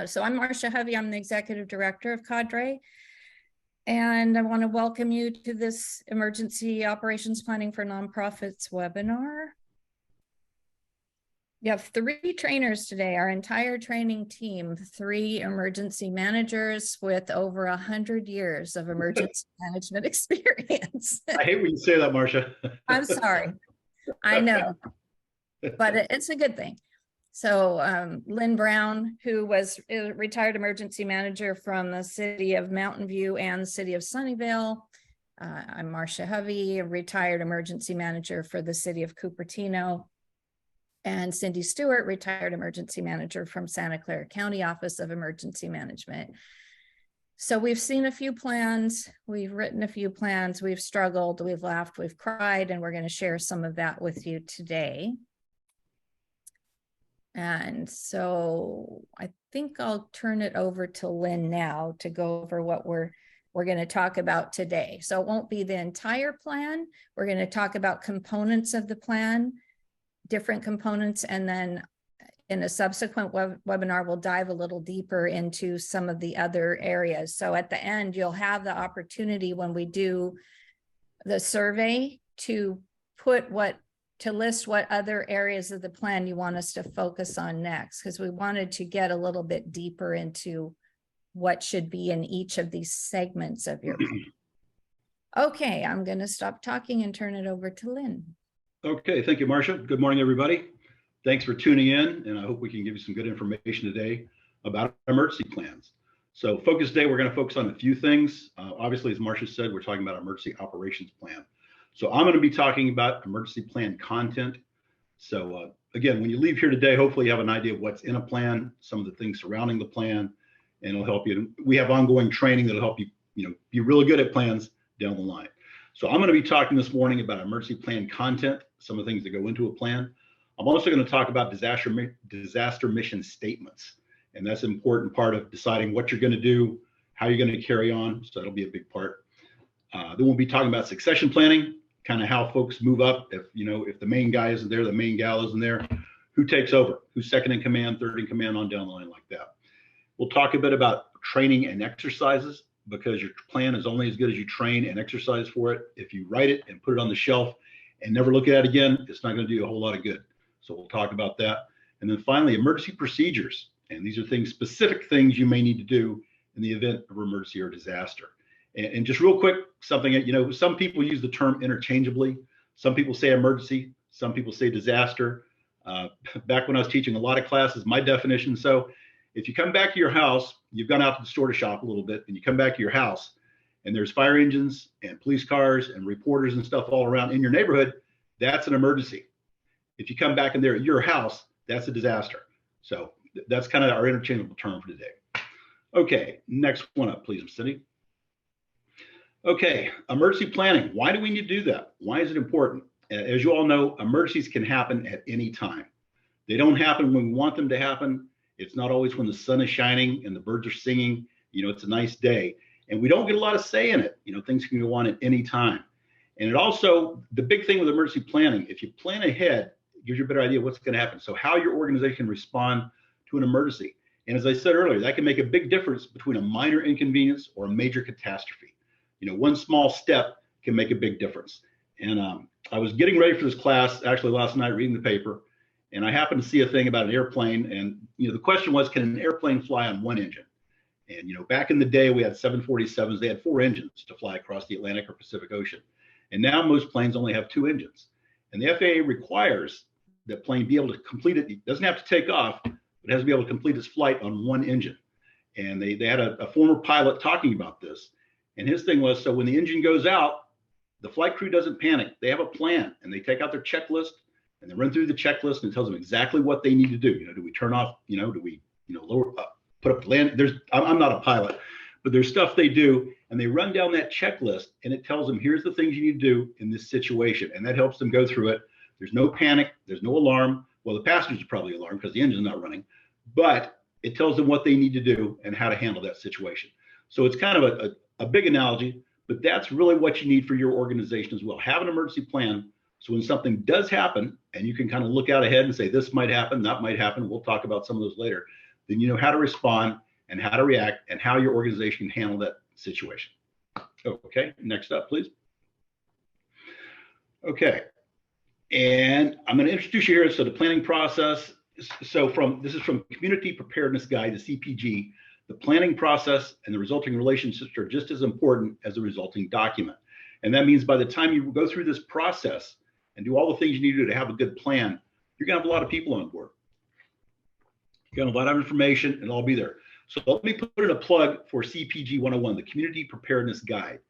So I'm Marcia Hovey. I'm the Executive Director of Cadre. And I want to welcome you to this Emergency Operations Planning for Nonprofits webinar. We have 3 trainers today, our entire training team, 3 emergency managers with over 100 years of emergency management experience. I hate when you say that, Marcia. I'm sorry. I know, but it's a good thing. So Lynn Brown, who was a retired emergency manager from the city of Mountain View and the city of Sunnyvale. I'm Marcia Hovey, a retired emergency manager for the city of Cupertino. And Cindy Stewart, retired emergency manager from Santa Clara County Office of Emergency Management. So we've seen a few plans, we've written a few plans, we've struggled, we've laughed, we've cried, and we're going to share some of that with you today. And so I think I'll turn it over to Lynn now to go over what we're going to talk about today. So it won't be the entire plan. We're going to talk about components of the plan, different components, and then in a subsequent webinar, we'll dive a little deeper into some of the other areas. So at the end, you'll have the opportunity when we do the survey to list what other areas of the plan you want us to focus on next, because we wanted to get a little bit deeper into what should be in each of these segments of your plan. Okay, I'm going to stop talking and turn it over to Lynn. Okay, thank you, Marcia. Good morning, everybody. Thanks for tuning in, and I hope we can give you some good information today about emergency plans. So focus today, we're going to focus on a few things. Obviously, as Marcia said, we're talking about emergency operations plan. So I'm going to be talking about emergency plan content. So again, when you leave here today, hopefully you have an idea of what's in a plan, some of the things surrounding the plan, and it'll help you. We have ongoing training that'll help you, be really good at plans down the line. So I'm going to be talking this morning about emergency plan content, some of the things that go into a plan. I'm also going to talk about disaster mission statements, and that's an important part of deciding what you're going to do, how you're going to carry on. So that'll be a big part. Then we'll be talking about succession planning, kind of how folks move up. If the main guy isn't there, the main gal isn't there, who takes over, who's second in command, third in command, on down the line like that. We'll talk a bit about training and exercises, because your plan is only as good as you train and exercise for it. If you write it and put it on the shelf and never look at it again, it's not going to do you a whole lot of good. So we'll talk about that. And then finally, emergency procedures. And these are specific things you may need to do in the event of emergency or disaster. And just real quick, something, some people use the term interchangeably. Some people say emergency, some people say disaster. Back when I was teaching a lot of classes, my definition, so if you come back to your house, you've gone out to the store to shop a little bit, and you come back to your house and there's fire engines and police cars and reporters and stuff all around in your neighborhood, that's an emergency. If you come back in there at your house, that's a disaster. So that's kind of our interchangeable term for today. Okay, next one up, please, Cindy. Okay, emergency planning. Why do we need to do that? Why is it important? As you all know, emergencies can happen at any time. They don't happen when we want them to happen. It's not always when the sun is shining and the birds are singing. It's a nice day. And we don't get a lot of say in it. Things can go on at any time. And it also, the big thing with emergency planning, if you plan ahead, it gives you a better idea of what's going to happen. So how your organization can respond to an emergency. And as I said earlier, that can make a big difference between a minor inconvenience or a major catastrophe. One small step can make a big difference. And I was getting ready for this class actually last night, reading the paper, and I happened to see a thing about an airplane. And the question was, can an airplane fly on one engine? And back in the day, we had 747s. They had 4 engines to fly across the Atlantic or Pacific Ocean. And now most planes only have 2 engines. And the FAA requires that plane be able to complete it. It doesn't have to take off, but it has to be able to complete its flight on 1 engine. And they had a former pilot talking about this. And his thing was, so when the engine goes out, the flight crew doesn't panic. They have a plan, and they take out their checklist and they run through the checklist, and it tells them exactly what they need to do. Do we turn off, do we, lower up, put up land? I'm not a pilot, but there's stuff they do, and they run down that checklist, and it tells them, here's the things you need to do in this situation. And that helps them go through it. There's no panic. There's no alarm. Well, the passengers are probably alarmed because the engine's not running, but it tells them what they need to do and how to handle that situation. So it's kind of a big analogy, but that's really what you need for your organization as well. Have an emergency plan, so when something does happen, and you can kind of look out ahead and say, this might happen, that might happen. We'll talk about some of those later. then you know how to respond and how to react and how your organization can handle that situation. Okay, next up, please. Okay, and I'm going to introduce you here. So the planning process. So this is from Community Preparedness Guide, the CPG. The planning process and the resulting relationships are just as important as the resulting document. And that means by the time you go through this process and do all the things you need to do to have a good plan, you're going to have a lot of people on board. You're going to have a lot of information and it'll all be there. So let me put in a plug for CPG 101, the Community Preparedness Guide.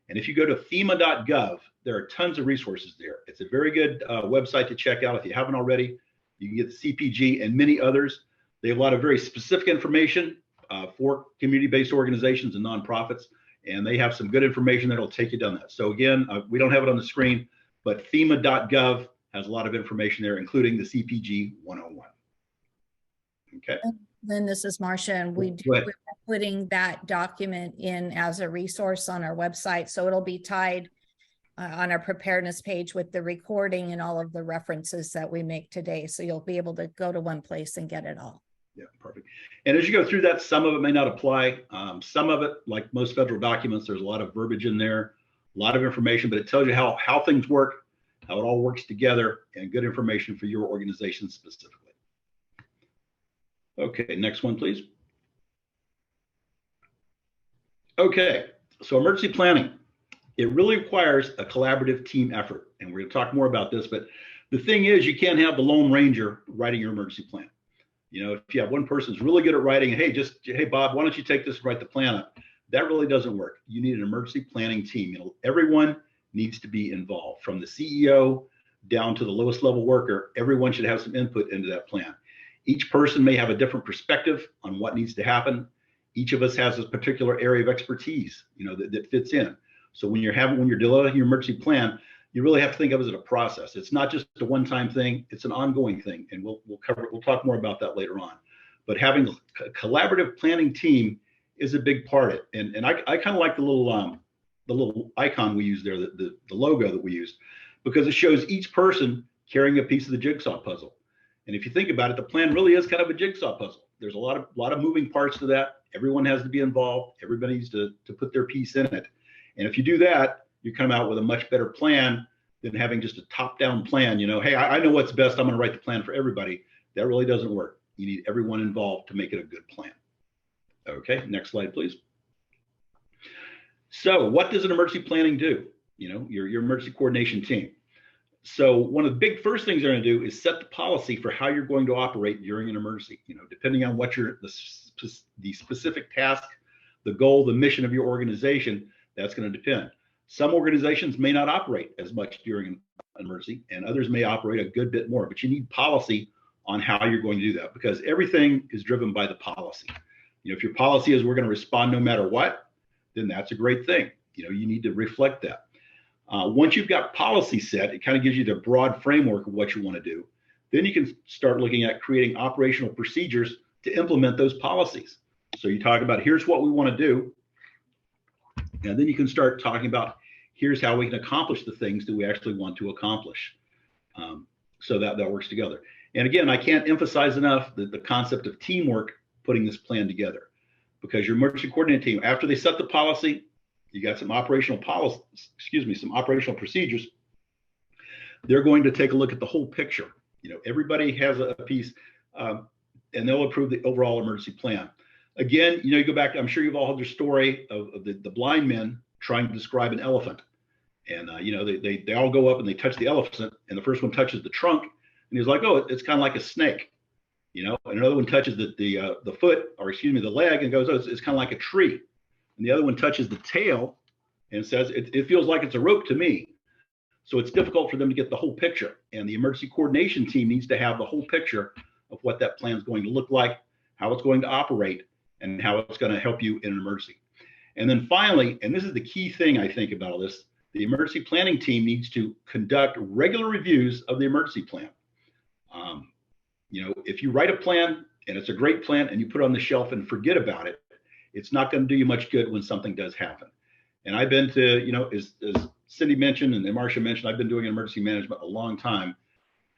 And if you go to FEMA.gov, there are tons of resources there. It's a very good website to check out if you haven't already. You can get the CPG and many others. They have a lot of very specific information for community-based organizations and nonprofits, and they have some good information that'll take you down that. So again, we don't have it on the screen, but FEMA.gov has a lot of information there, including the CPG 101. Okay. Then this is Marcia, and we're putting that document in as a resource on our website. So it'll be tied on our preparedness page with the recording and all of the references that we make today. So you'll be able to go to one place and get it all. Yeah, perfect. And as you go through that, some of it may not apply. Some of it, like most federal documents, there's a lot of verbiage in there, a lot of information, but it tells you how things work, how it all works together, and good information for your organization specifically. Okay, next one, please. Okay, so emergency planning. It really requires a collaborative team effort. And we're going to talk more about this, but the thing is, you can't have the Lone Ranger writing your emergency plan. You know, if you have one person who's really good at writing, hey, Bob, why don't you take this and write the plan up? That really doesn't work. You need an emergency planning team. You know, everyone needs to be involved, from the CEO down to the lowest level worker. Everyone should have some input into that plan. Each person may have a different perspective on what needs to happen. Each of us has a particular area of expertise, you know, that fits in. So when you're developing your emergency plan, you really have to think of it as a process. It's not just a one-time thing; it's an ongoing thing, and we'll talk more about that later on. But having a collaborative planning team is a big part of it. And I kind of like the little icon we use there, the logo that we use, because it shows each person carrying a piece of the jigsaw puzzle. And if you think about it, the plan really is kind of a jigsaw puzzle. There's a lot of moving parts to that. Everyone has to be involved. Everybody needs to put their piece in it. And if you do that, you come out with a much better plan than having just a top-down plan. You know, hey, I know what's best. I'm going to write the plan for everybody. That really doesn't work. You need everyone involved to make it a good plan. Okay, next slide, please. So what does an emergency planning do? You know, your emergency coordination team. So one of the big first things they're going to do is set the policy for how you're going to operate during an emergency. You know, depending on what the specific task, the goal, the mission of your organization, that's going to depend. Some organizations may not operate as much during an emergency, and others may operate a good bit more. But you need policy on how you're going to do that, because everything is driven by the policy. You know, if your policy is we're going to respond no matter what, then that's a great thing. You know, you need to reflect that. Once you've got policy set, it kind of gives you the broad framework of what you want to do. Then you can start looking at creating operational procedures to implement those policies. So you talk about, here's what we want to do. And then you can start talking about, here's how we can accomplish the things that we actually want to accomplish. So that works together. And again, I can't emphasize enough the concept of teamwork putting this plan together, because your emergency coordinating team, after they set the policy, you got some operational some operational procedures. They're going to take a look at the whole picture. You know, everybody has a piece, and they'll approve the overall emergency plan. Again, you know, you go back, I'm sure you've all heard the story of the blind men trying to describe an elephant. And, you know, they all go up and they touch the elephant, and the first one touches the trunk, and he's like, oh, it's kind of like a snake. You know, and another one touches the foot, or excuse me, the leg, and goes, oh, it's kind of like a tree. And the other one touches the tail and says, it feels like it's a rope to me. So it's difficult for them to get the whole picture. And the emergency coordination team needs to have the whole picture of what that plan is going to look like, how it's going to operate, and how it's going to help you in an emergency. And then finally, and this is the key thing I think about all this, the emergency planning team needs to conduct regular reviews of the emergency plan. You know, if you write a plan and it's a great plan and you put it on the shelf and forget about it, it's not going to do you much good when something does happen. And I've been to, you know, as Cindy mentioned and Marcia mentioned, I've been doing emergency management a long time.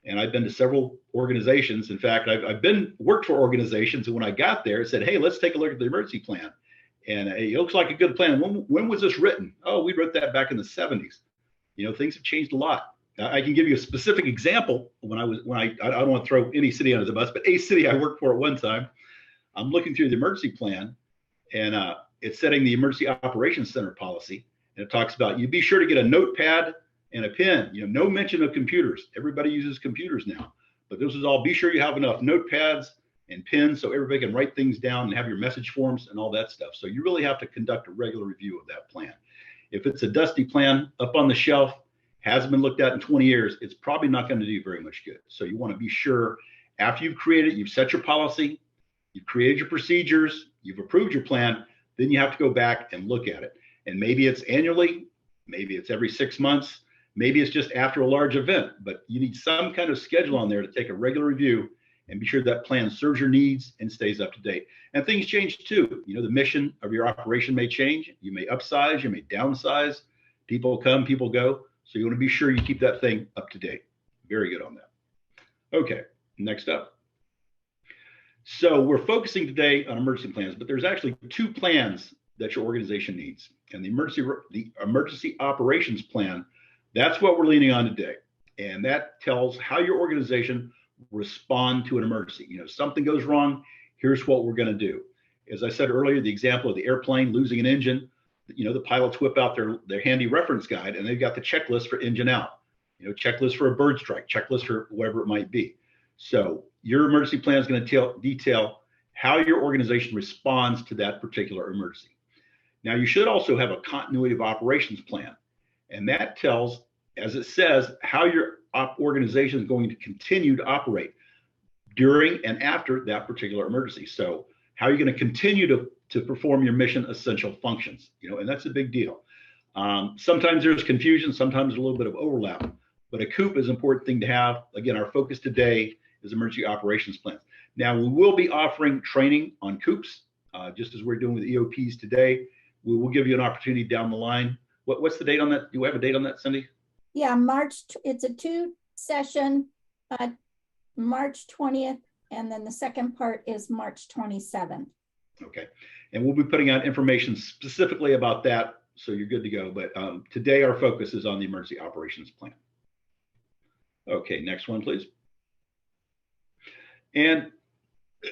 And I've been to several organizations. In fact, I've worked for organizations, and when I got there, it said, "Hey, let's take a look at the emergency plan." And it looks like a good plan. When was this written? Oh, we wrote that back in the 70s. Things have changed a lot. I can give you a specific example. When I don't want to throw any city under the bus, but a city I worked for at one time, I'm looking through the emergency plan, and it's setting the emergency operations center policy. And it talks about, you be sure to get a notepad and a pen. No mention of computers. Everybody uses computers now, but this is all, be sure you have enough notepads and pens so everybody can write things down and have your message forms and all that stuff. So you really have to conduct a regular review of that plan. If it's a dusty plan up on the shelf, hasn't been looked at in 20 years, it's probably not going to do very much good. So you want to be sure, after you've created, you've set your policy, you've created your procedures, you've approved your plan, then you have to go back and look at it. And maybe it's annually, maybe it's every 6 months, maybe it's just after a large event, but you need some kind of schedule on there to take a regular review and be sure that plan serves your needs and stays up to date. And things change too. The mission of your operation may change. You may upsize, you may downsize. People come, people go. So you want to be sure you keep that thing up to date. Very good on that. Okay, next up. So we're focusing today on emergency plans, but there's actually 2 plans that your organization needs. And the emergency operations plan, that's what we're leaning on today. And that tells how your organization respond to an emergency. Something goes wrong, here's what we're going to do. As I said earlier, the example of the airplane losing an engine, the pilots whip out their handy reference guide, and they've got the checklist for engine out, checklist for a bird strike, checklist for whatever it might be. So your emergency plan is going to detail how your organization responds to that particular emergency. Now, you should also have a continuity of operations plan, and that tells, as it says, how your organization is going to continue to operate during and after that particular emergency. So how are you going to continue to perform your mission essential functions? And that's a big deal. Sometimes there's confusion, sometimes there's a little bit of overlap, but a COOP is an important thing to have. Again, our focus today is emergency operations plans. Now, we will be offering training on COOPs, just as we're doing with EOPs today. We will give you an opportunity down the line. What's the date on that? Do we have a date on that, Cindy? Yeah, it's a 2-session, March 20th, and then the second part is March 27th. Okay, and we'll be putting out information specifically about that, so you're good to go. But today our focus is on the emergency operations plan. Okay, next one, please. And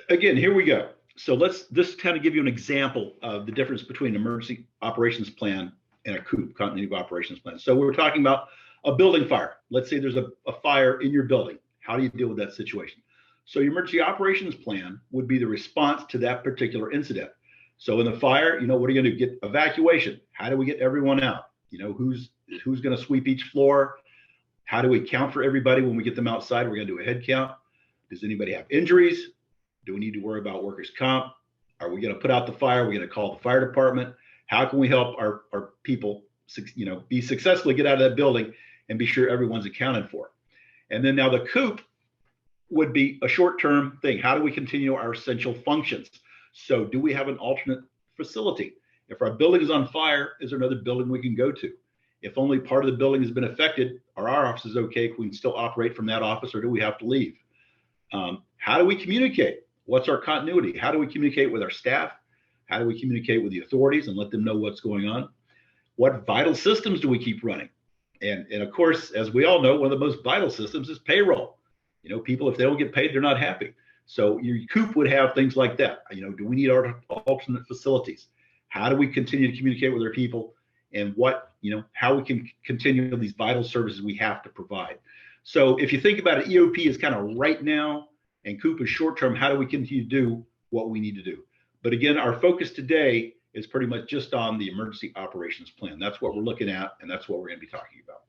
again, here we go. So this kind of give you an example of the difference between an emergency operations plan and a COOP, continuity of operations plan. So we're talking about a building fire. Let's say there's a fire in your building. How do you deal with that situation? So your emergency operations plan would be the response to that particular incident. So in the fire, what are you going to get? Evacuation. How do we get everyone out? Who's going to sweep each floor? How do we count for everybody when we get them outside? We're going to do a head count. Does anybody have injuries? Do we need to worry about workers' comp? Are we going to put out the fire? Are we going to call the fire department? How can we help our people, be successfully get out of that building and be sure everyone's accounted for? And then now the COOP would be a short-term thing. How do we continue our essential functions? So do we have an alternate facility? If our building is on fire, is there another building we can go to? If only part of the building has been affected, are our offices okay? Can we still operate from that office, or do we have to leave? How do we communicate? What's our continuity? How do we communicate with our staff? How do we communicate with the authorities and let them know what's going on? What vital systems do we keep running? And of course, as we all know, one of the most vital systems is payroll. People, if they don't get paid, they're not happy. So your COOP would have things like that. Do we need our alternate facilities? How do we continue to communicate with our people? And how we can continue these vital services we have to provide. So if you think about it, EOP is kind of right now, and COOP is short term. How do we continue to do what we need to do? But again, our focus today is pretty much just on the emergency operations plan. That's what we're looking at, and that's what we're going to be talking about.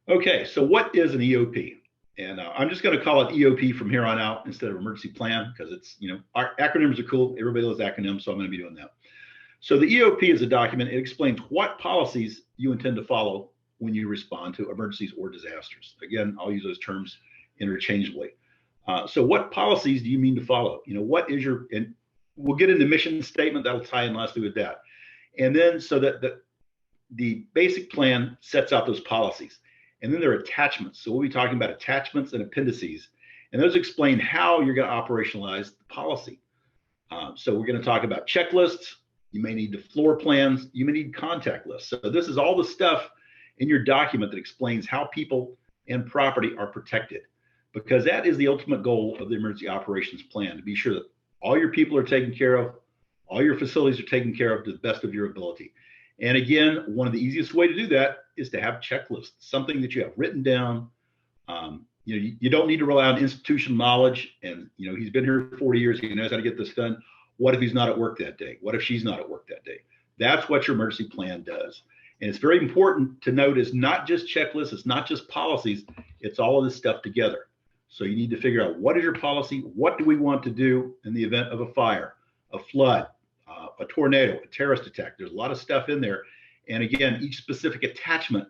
Okay, so what is an EOP? And I'm just going to call it EOP from here on out instead of emergency plan, because it's, our acronyms are cool. Everybody loves acronyms, so I'm going to be doing that. So the EOP is a document. It explains what policies you intend to follow when you respond to emergencies or disasters. Again, I'll use those terms interchangeably. So what policies do you mean to follow? What is and we'll get into mission statement, that'll tie in lastly with that. And then so that the basic plan sets out those policies. And then there are attachments. So we'll be talking about attachments and appendices. And those explain how you're going to operationalize the policy. So we're going to talk about checklists. You may need the floor plans. You may need contact lists. So this is all the stuff in your document that explains how people and property are protected, because that is the ultimate goal of the emergency operations plan, to be sure that all your people are taken care of, all your facilities are taken care of to the best of your ability. And again, one of the easiest way to do that is to have checklists, something that you have written down. You don't need to rely on institutional knowledge. And he's been here 40 years. He knows how to get this done. What if he's not at work that day? What if she's not at work that day? That's what your emergency plan does. And it's very important to note, it's not just checklists, it's not just policies, it's all of this stuff together. So you need to figure out, what is your policy? What do we want to do in the event of a fire, a flood, a tornado, a terrorist attack? There's a lot of stuff in there. And again, each specific attachment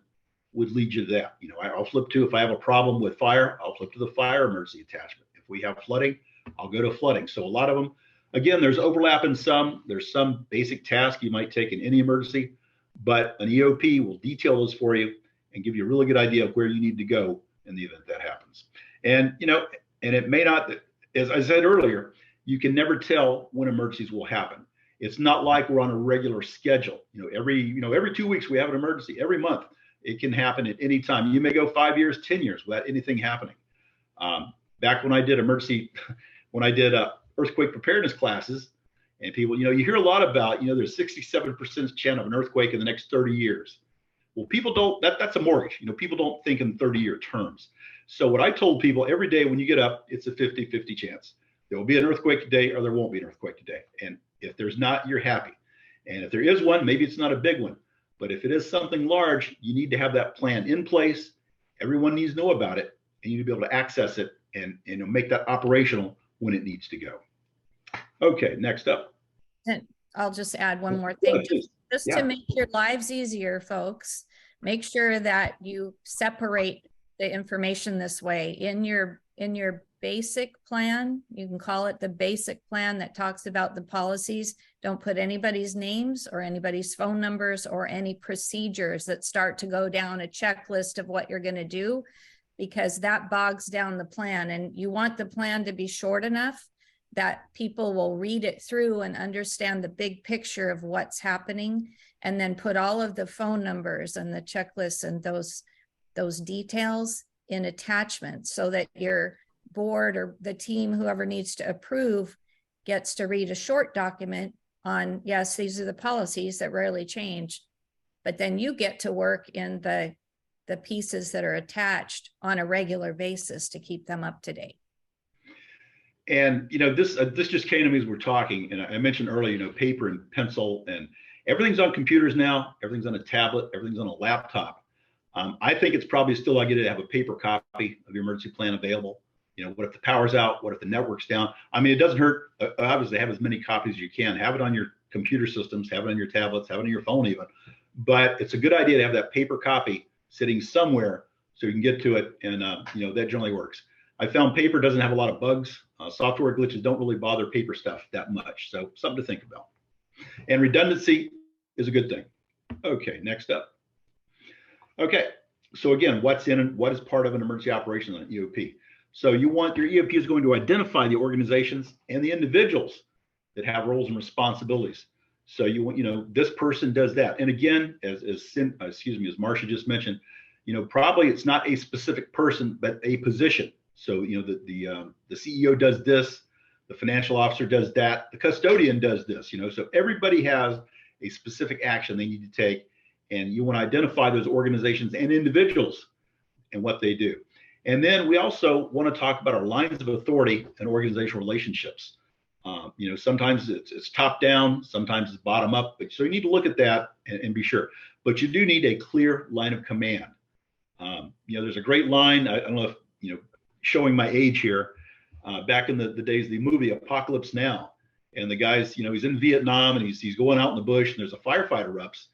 would lead you to that. I'll flip to, if I have a problem with fire, I'll flip to the fire emergency attachment. If we have flooding, I'll go to flooding. So a lot of them, again, there's overlap in some. There's some basic task you might take in any emergency, but an EOP will detail those for you and give you a really good idea of where you need to go in the event that happens. And and it may not, as I said earlier, you can never tell when emergencies will happen. It's not like we're on a regular schedule. Every 2 weeks we have an emergency. Every month it can happen at any time. You may go 5 years, 10 years without anything happening. Back when I did earthquake preparedness classes, and people, you hear a lot about, there's 67% chance of an earthquake in the next 30 years. Well, people don't, that's a mortgage. People don't think in 30-year terms. So what I told people, every day when you get up, it's a 50-50 chance. There will be an earthquake today or there won't be an earthquake today. And if there's not, you're happy. And if there is one, maybe it's not a big one. But if it is something large, you need to have that plan in place. Everyone needs to know about it, and you need to be able to access it and make that operational when it needs to go. Okay, next up. And I'll just add one more thing, just Yeah. to make your lives easier, folks. Make sure that you separate the information this way in your basic plan. You can call it the basic plan that talks about the policies. Don't put anybody's names or anybody's phone numbers or any procedures that start to go down a checklist of what you're going to do, because that bogs down the plan. And you want the plan to be short enough that people will read it through and understand the big picture of what's happening, and then put all of the phone numbers and the checklists and those details in attachments, so that your board or the team, whoever needs to approve, gets to read a short document on, yes, these are the policies that rarely change, but then you get to work in the pieces that are attached on a regular basis to keep them up to date. And this just came to me as we're talking, and I mentioned earlier, paper and pencil, and everything's on computers now. Everything's on a tablet. Everything's on a laptop. I think it's probably still a good idea to have a paper copy of your emergency plan available. What if the power's out? What if the network's down? I mean, it doesn't hurt, obviously, have as many copies as you can. Have it on your computer systems, have it on your tablets, have it on your phone even. But it's a good idea to have that paper copy sitting somewhere so you can get to it, and that generally works. I found paper doesn't have a lot of bugs. Software glitches don't really bother paper stuff that much. So something to think about. And redundancy is a good thing. Okay, next up. Okay, so again, what's in and what is part of an emergency operation on an EOP? So your EOP is going to identify the organizations and the individuals that have roles and responsibilities. So this person does that. And again, as Marcia just mentioned, probably it's not a specific person, but a position. So, the CEO does this, the financial officer does that, the custodian does this, so everybody has a specific action they need to take, and you want to identify those organizations and individuals and what they do. And then we also want to talk about our lines of authority and organizational relationships. Sometimes it's top down, sometimes it's bottom up, but so you need to look at that and be sure. But you do need a clear line of command. There's a great line, I don't know if, showing my age here, back in the days of the movie Apocalypse Now, and the guy's, he's in Vietnam and he's going out in the bush, and there's a firefighter erupts,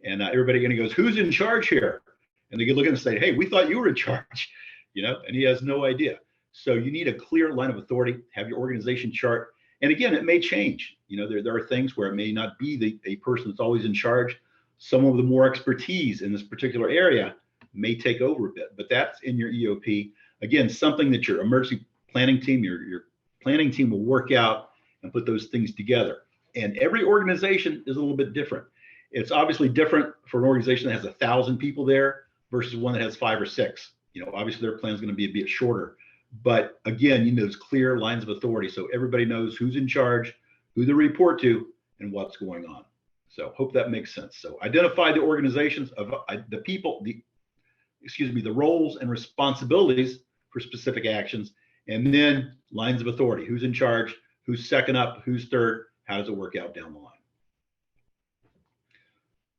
and everybody goes, "Who's in charge here?" And they could look at him and say, "Hey, we thought you were in charge," and he has no idea. So you need a clear line of authority, have your organization chart. And again, it may change. There are things where it may not be a person that's always in charge. Someone with more expertise in this particular area may take over a bit, but that's in your EOP. Again, something that your emergency planning team, your planning team will work out and put those things together. And every organization is a little bit different. It's obviously different for an organization that has 1,000 people there versus one that has 5 or 6. Obviously their plan is going to be a bit shorter. But again, those clear lines of authority. So everybody knows who's in charge, who they report to, and what's going on. So hope that makes sense. So identify the organizations of the people, the roles and responsibilities for specific actions, and then lines of authority. Who's in charge? Who's second up? Who's third? How does it work out down the line?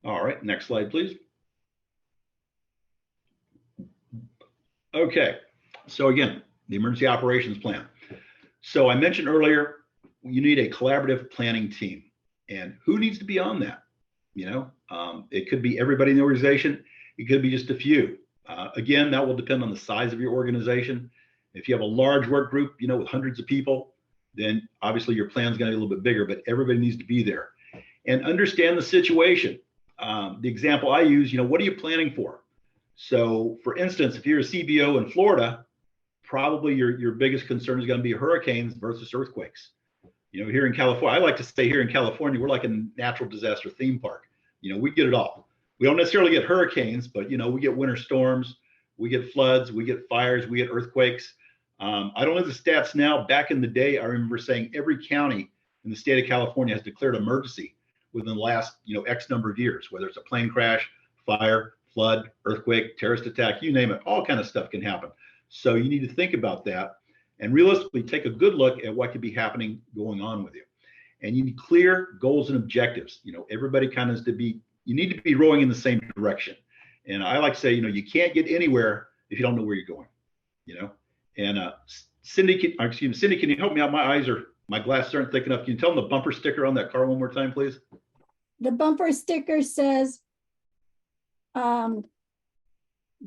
All right, next slide, please. Okay, so again, the emergency operations plan. So I mentioned earlier, you need a collaborative planning team. And who needs to be on that? It could be everybody in the organization. It could be just a few. Again, that will depend on the size of your organization. If you have a large work group, with hundreds of people, then obviously your plan is going to be a little bit bigger, but everybody needs to be there and understand the situation. The example I use, what are you planning for? So for instance, if you're a CBO in Florida, probably your biggest concern is going to be hurricanes versus earthquakes. Here in California, I like to say here in California, we're like a natural disaster theme park. We get it all. We don't necessarily get hurricanes, but we get winter storms, we get floods, we get fires, we get earthquakes. I don't know the stats now. Back in the day, I remember saying every county in the state of California has declared emergency within the last, X number of years, whether it's a plane crash, fire, flood, earthquake, terrorist attack, you name it, all kind of stuff can happen. So you need to think about that and realistically take a good look at what could be happening going on with you. And you need clear goals and objectives. Everybody kind of you need to be rowing in the same direction. And I like to say, you can't get anywhere if you don't know where you're going, And Cindy, can you help me out? My glasses aren't thick enough. Can you tell them the bumper sticker on that car one more time, please? The bumper sticker says, don't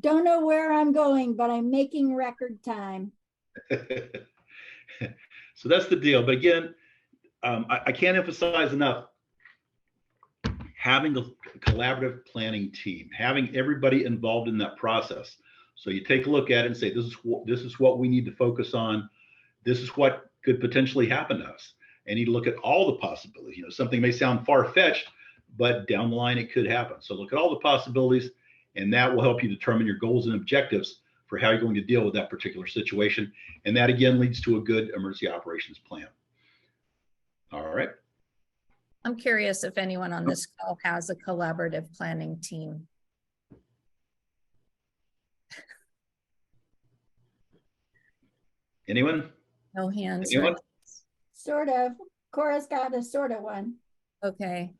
know where I'm going, but I'm making record time. So that's the deal. But again, I can't emphasize enough having a collaborative planning team, having everybody involved in that process. So you take a look at it and say, this is what we need to focus on. This is what could potentially happen to us. And you look at all the possibilities. Something may sound far-fetched, but down the line it could happen. So look at all the possibilities, and that will help you determine your goals and objectives for how you're going to deal with that particular situation. And that again leads to a good emergency operations plan. All right. I'm curious if anyone on this call has a collaborative planning team. Anyone? No hands. Anyone? Sort of. Cora's got a sort of one. Okay.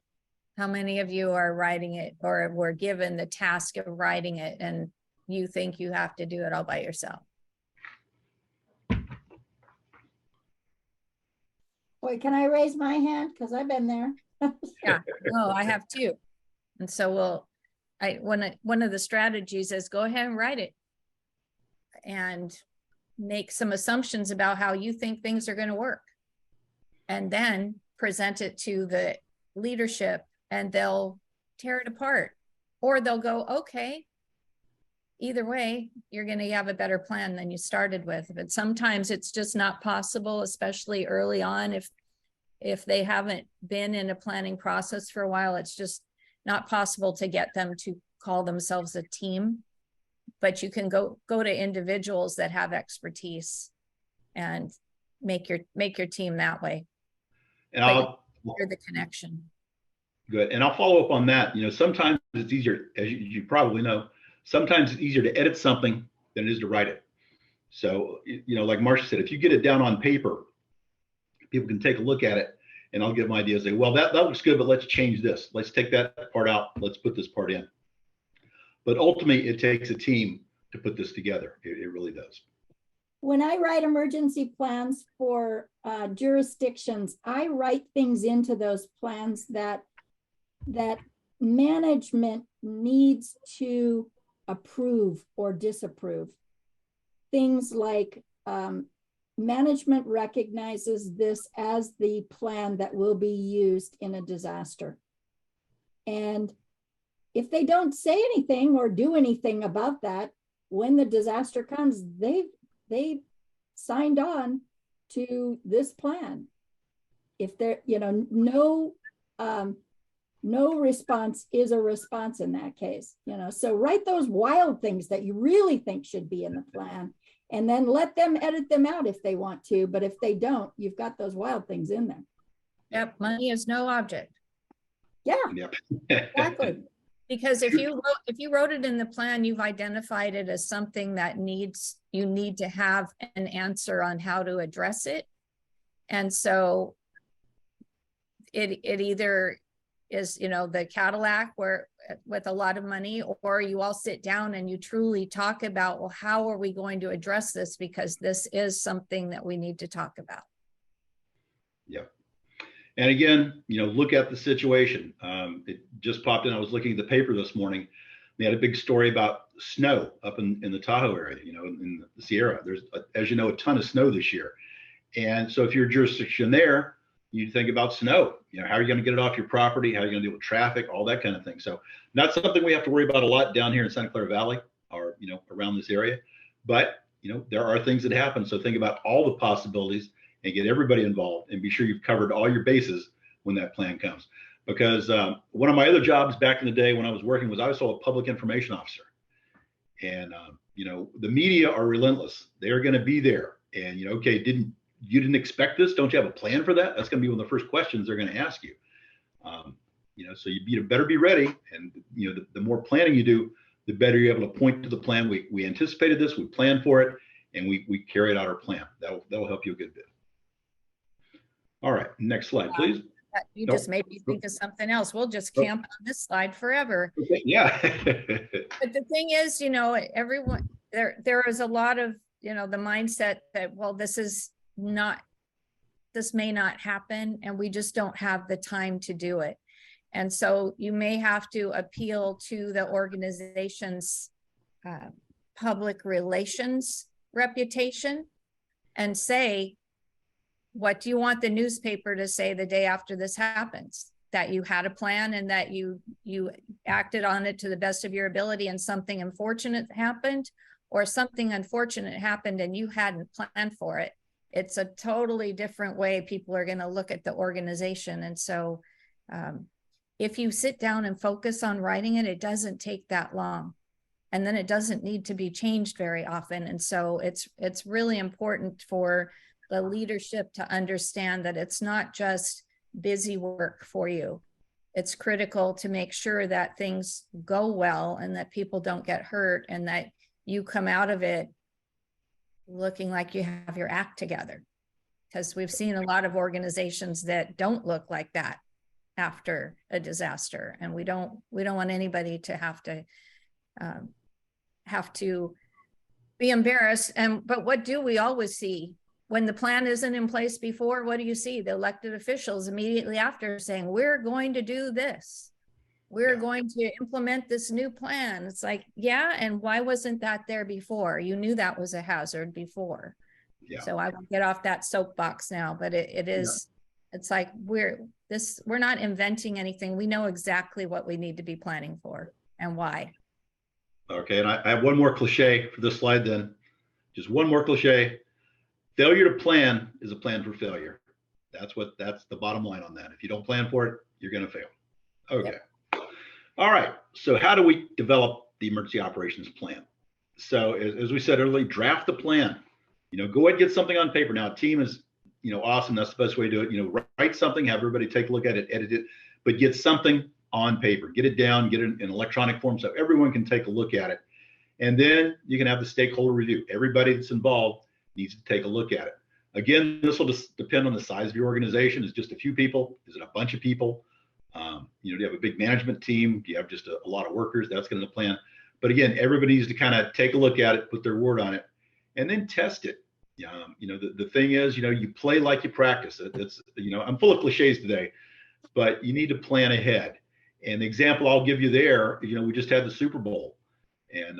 How many of you are writing it or were given the task of writing it and you think you have to do it all by yourself? Wait, can I raise my hand? Because I've been there. Yeah, no, I have too. And so one of the strategies is go ahead and write it and make some assumptions about how you think things are going to work. And then present it to the leadership and they'll tear it apart. Or they'll go, okay, either way, you're going to have a better plan than you started with. But sometimes it's just not possible, especially early on. If they haven't been in a planning process for a while, it's just not possible to get them to call themselves a team. But you can go to individuals that have expertise and make your team that way. And you're the connection. Good. And I'll follow up on that. Sometimes it's easier, as you probably know, sometimes it's easier to edit something than it is to write it. So, like Marcia said, if you get it down on paper, people can take a look at it and I'll give them ideas. Say, well, that looks good, but let's change this. Let's take that part out. Let's put this part in. But ultimately, it takes a team to put this together. It really does. When I write emergency plans for jurisdictions, I write things into those plans that management needs to approve or disapprove. Things like management recognizes this as the plan that will be used in a disaster. And if they don't say anything or do anything about that, when the disaster comes, they signed on to this plan. If there, no response is a response in that case, so write those wild things that you really think should be in the plan, and then let them edit them out if they want to. But if they don't, you've got those wild things in there. Yep, money is no object. Yeah, Yep. exactly. Because if you wrote it in the plan, you've identified it as something that you need to have an answer on how to address it. And so it either is, the Cadillac where with a lot of money, or you all sit down and you truly talk about, well, how are we going to address this? Because this is something that we need to talk about. Yep. And again, look at the situation. It just popped in. I was looking at the paper this morning. They had a big story about snow up in the Tahoe area, in the Sierra. There's, as you know, a ton of snow this year. And so if you're a jurisdiction there, you think about snow. How are you going to get it off your property? How are you going to deal with traffic? All that kind of thing. So not something we have to worry about a lot down here in Santa Clara Valley or, around this area. But, there are things that happen. So think about all the possibilities and get everybody involved, and be sure you've covered all your bases when that plan comes. Because one of my other jobs back in the day when I was working was I was also a public information officer. And, the media are relentless. They're going to be there. And, okay, you didn't expect this? Don't you have a plan for that? That's going to be one of the first questions they're going to ask you. So you better be ready. And, the more planning you do, the better you're able to point to the plan. We anticipated this, we planned for it, and we carried out our plan. That'll help you a good bit. All right, next slide, please. You just made me think of something else. We'll just camp on this slide forever. Okay, yeah. But the thing is, everyone, there is a lot of, the mindset that, well, this may not happen, and we just don't have the time to do it. And so you may have to appeal to the organization's public relations reputation and say, what do you want the newspaper to say the day after this happens? That you had a plan and that you acted on it to the best of your ability, and something unfortunate happened, or something unfortunate happened and you hadn't planned for it. It's a totally different way people are going to look at the organization. And so if you sit down and focus on writing it, it doesn't take that long. And then it doesn't need to be changed very often. And so it's really important for the leadership to understand that it's not just busy work for you. It's critical to make sure that things go well and that people don't get hurt, and that you come out of it looking like you have your act together. Because we've seen a lot of organizations that don't look like that after a disaster, and we don't want anybody to have to be embarrassed. But what do we always see? When the plan isn't in place before, what do you see? The elected officials immediately after saying, we're going to do this. We're going to implement this new plan. It's like, yeah, and why wasn't that there before? You knew that was a hazard before. Yeah. So I will get off that soapbox now, but it is, it's like, we're not inventing anything. We know exactly what we need to be planning for and why. Okay, and I have one more cliche for this slide then. Just one more cliche. Failure to plan is a plan for failure. That's the bottom line on that. If you don't plan for it, you're going to fail. Okay. Yep. All right. So how do we develop the emergency operations plan? So as we said earlier, draft the plan. Go ahead and get something on paper. Now, a team is, awesome. That's the best way to do it. Write something, have everybody take a look at it, edit it, but get something on paper. Get it down, get it in electronic form so everyone can take a look at it. And then you can have the stakeholder review. Everybody that's involved needs to take a look at it. Again, this will just depend on the size of your organization. Is it just a few people? Is it a bunch of people? Do you have a big management team? Do you have just a lot of workers? That's going to plan. But again, everybody needs to kind of take a look at it, put their word on it, and then test it. The thing is, you play like you practice. It's I'm full of cliches today, but you need to plan ahead. And the example I'll give you there, we just had the Super Bowl. And,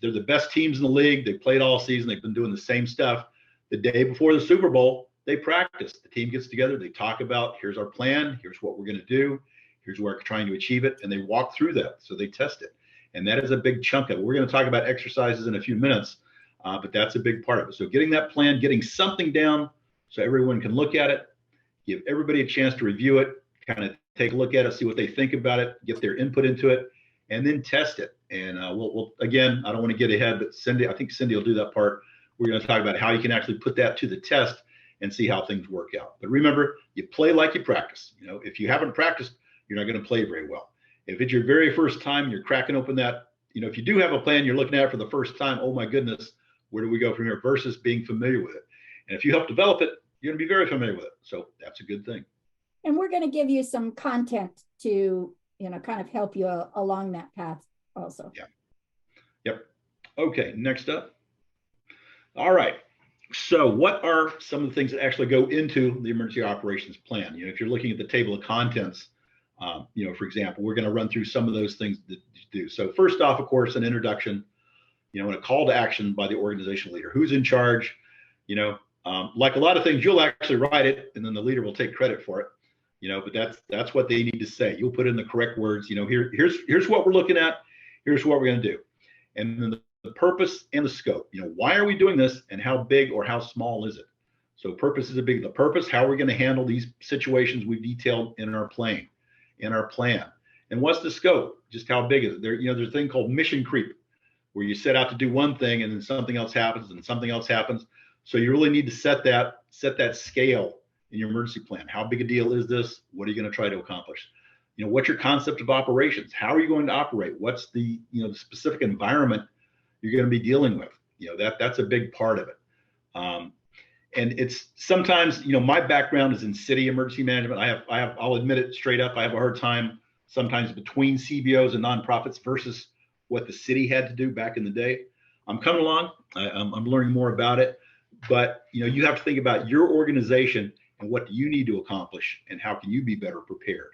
they're the best teams in the league. They played all season. They've been doing the same stuff. The day before the Super Bowl, they practice. The team gets together. They talk about, here's our plan. Here's what we're going to do. Here's where we're trying to achieve it. And they walk through that. So they test it. And that is a big chunk of it. We're going to talk about exercises in a few minutes, but that's a big part of it. So getting that plan, getting something down so everyone can look at it, give everybody a chance to review it, kind of take a look at it, see what they think about it, get their input into it, and then test it. And we'll again, I don't want to get ahead, but I think Cindy will do that part. We're going to talk about how you can actually put that to the test and see how things work out. But remember, you play like you practice. You know, if you haven't practiced, you're not going to play very well. If it's your very first time, you're cracking open that, you know, if you do have a plan, you're looking at it for the first time, oh my goodness, where do we go from here versus being familiar with it? And if you help develop it, you're going to be very familiar with it. So that's a good thing. And we're going to give you some content to, you know, kind of help you along that path also. Yeah. Yep. Okay. Next up. All right. So what are some of the things that actually go into the emergency operations plan? You know, if you're looking at the table of contents, you know, for example, we're going to run through some of those things that you do. So first off, of course, an introduction, you know, and a call to action by the organizational leader. Who's in charge? You know, like a lot of things, you'll actually write it and then the leader will take credit for it. You know, but that's what they need to say. You'll put in the correct words. You know, here's what we're looking at. Here's what we're going to do. And then the purpose and the scope. You know, why are we doing this and how big or how small is it? So purpose is the purpose, how we're going to handle these situations we've detailed in our plan. And what's the scope? Just how big is it? There, you know, there's a thing called mission creep, where you set out to do one thing and then something else happens and something else happens. So you really need to set that scale in your emergency plan. How big a deal is this? What are you going to try to accomplish? You know, what's your concept of operations? How are you going to operate? What's the, you know, the specific environment you're going to be dealing with? You know, that's a big part of it. And it's sometimes, you know, my background is in city emergency management. I'll admit it straight up. I have a hard time sometimes between CBOs and nonprofits versus what the city had to do back in the day. I'm coming along. I'm learning more about it. But, you know, you have to think about your organization and what do you need to accomplish and how can you be better prepared?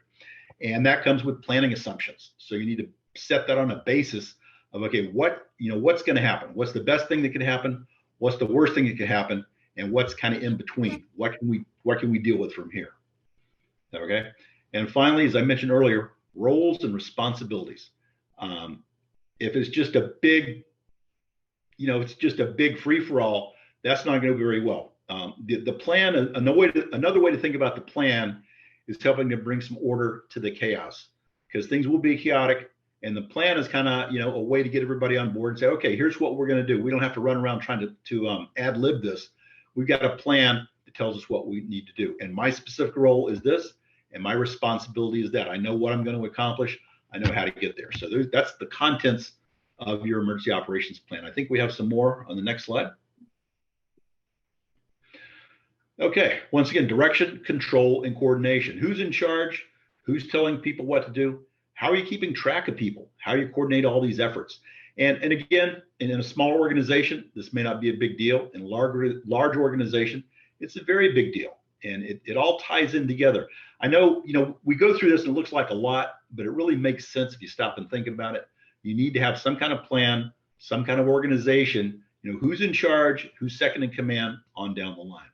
And that comes with planning assumptions. So you need to set that on a basis of, okay, what's going to happen? What's the best thing that can happen? What's the worst thing that can happen? And what's kind of in between? What can we deal with from here? Okay. And finally, as I mentioned earlier, roles and responsibilities. If it's just a big, you know, it's just a big free for all, that's not going to go very well. The plan, another way to think about the plan is helping to bring some order to the chaos, because things will be chaotic. And the plan is kind of, you know, a way to get everybody on board and say, okay, here's what we're going to do. We don't have to run around trying to ad lib this. We've got a plan that tells us what we need to do. And my specific role is this, and my responsibility is that. I know what I'm going to accomplish. I know how to get there. So that's the contents of your emergency operations plan. I think we have some more on the next slide. Okay, once again, direction, control, and coordination. Who's in charge? Who's telling people what to do? How are you keeping track of people? How do you coordinate all these efforts? And again, in a small organization, this may not be a big deal. In a large organization, it's a very big deal. And it all ties in together. I know, you know, we go through this and it looks like a lot, but it really makes sense if you stop and think about it. You need to have some kind of plan, some kind of organization, you know, who's in charge, who's second in command on down the line.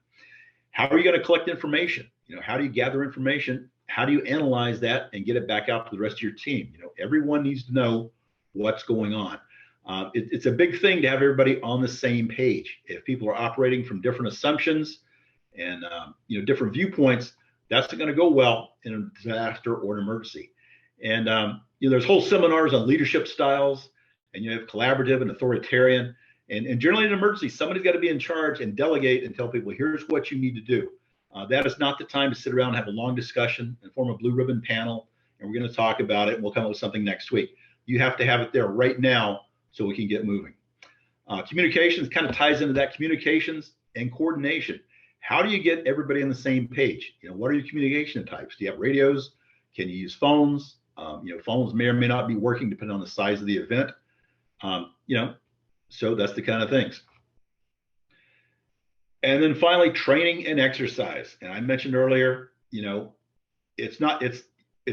How are you going to collect information? You know, how do you gather information? How do you analyze that and get it back out to the rest of your team? You know, everyone needs to know what's going on. It's a big thing to have everybody on the same page. If people are operating from different assumptions and you know, different viewpoints, that's not going to go well in a disaster or an emergency. And you know, there's whole seminars on leadership styles, and you have collaborative and authoritarian. And generally in an emergency, somebody's got to be in charge and delegate and tell people, here's what you need to do. That is not the time to sit around and have a long discussion and form a blue ribbon panel, and we're going to talk about it, and we'll come up with something next week. You have to have it there right now so we can get moving. Communications kind of ties into that, communications and coordination. How do you get everybody on the same page? You know, what are your communication types? Do you have radios? Can you use phones? You know, phones may or may not be working depending on the size of the event. You know, so that's the kind of things. And then finally, training and exercise. And I mentioned earlier, you know, it's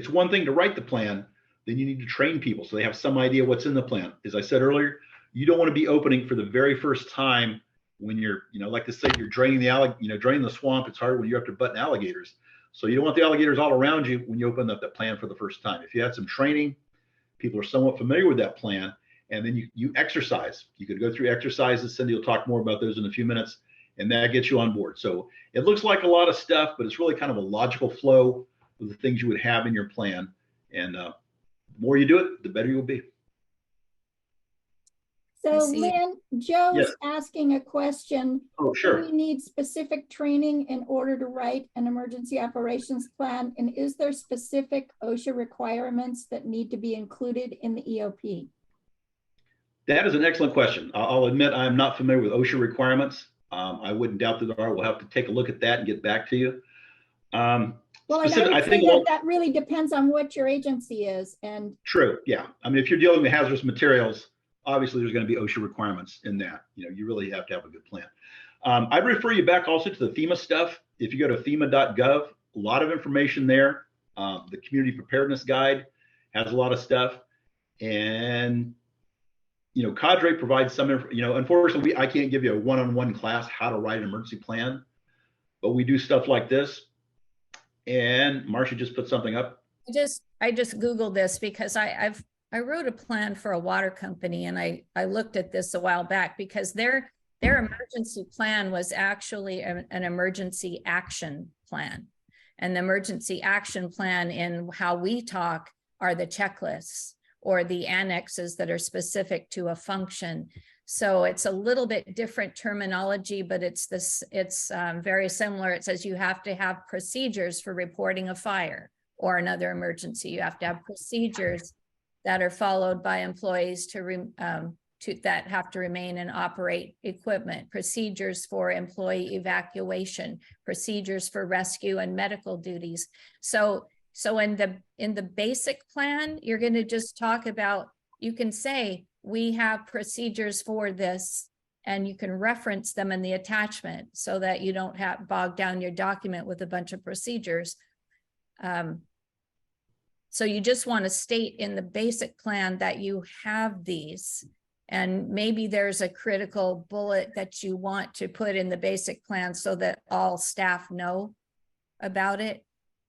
one thing to write the plan, then you need to train people so they have some idea what's in the plan. As I said earlier, you don't want to be opening for the very first time when you're, you know, like to say you're draining the swamp. It's hard when you're up to button alligators. So you don't want the alligators all around you when you open up that plan for the first time. If you had some training, people are somewhat familiar with that plan, and then you exercise. You could go through exercises. Cindy will talk more about those in a few minutes, and that gets you on board. So it looks like a lot of stuff, but it's really kind of a logical flow of the things you would have in your plan. And the more you do it, the better you'll be. So see. Lynn, Joe's Yes. asking a question. Oh, Do sure. we need specific training in order to write an emergency operations plan? And is there specific OSHA requirements that need to be included in the EOP? That is an excellent question. I'll admit I'm not familiar with OSHA requirements. I wouldn't doubt that there are. We'll have to take a look at that and get back to you. Well, and Specific- I I would say think that all- that really depends on what your agency is. And True. Yeah. I mean, if you're dealing with hazardous materials, obviously there's going to be OSHA requirements in that. You know, you really have to have a good plan. I'd refer you back also to the FEMA stuff. If you go to FEMA.gov, a lot of information there. The community preparedness guide has a lot of stuff. And, you know, Cadre provides some, you know, unfortunately, I can't give you a one-on-one class how to write an emergency plan, but we do stuff like this. And Marcia just put something up. I just Googled this because I wrote a plan for a water company, and I looked at this a while back because their emergency plan was actually an emergency action plan. And the emergency action plan in how we talk are the checklists or the annexes that are specific to a function. So it's a little bit different terminology, but it's very similar. It says you have to have procedures for reporting a fire or another emergency. You have to have procedures that are followed by employees that have to remain and operate equipment, procedures for employee evacuation, procedures for rescue and medical duties. So in the basic plan, you're going to just talk about, you can say, we have procedures for this, and you can reference them in the attachment so that you don't have bog down your document with a bunch of procedures. So you just want to state in the basic plan that you have these, and maybe there's a critical bullet that you want to put in the basic plan so that all staff know about it.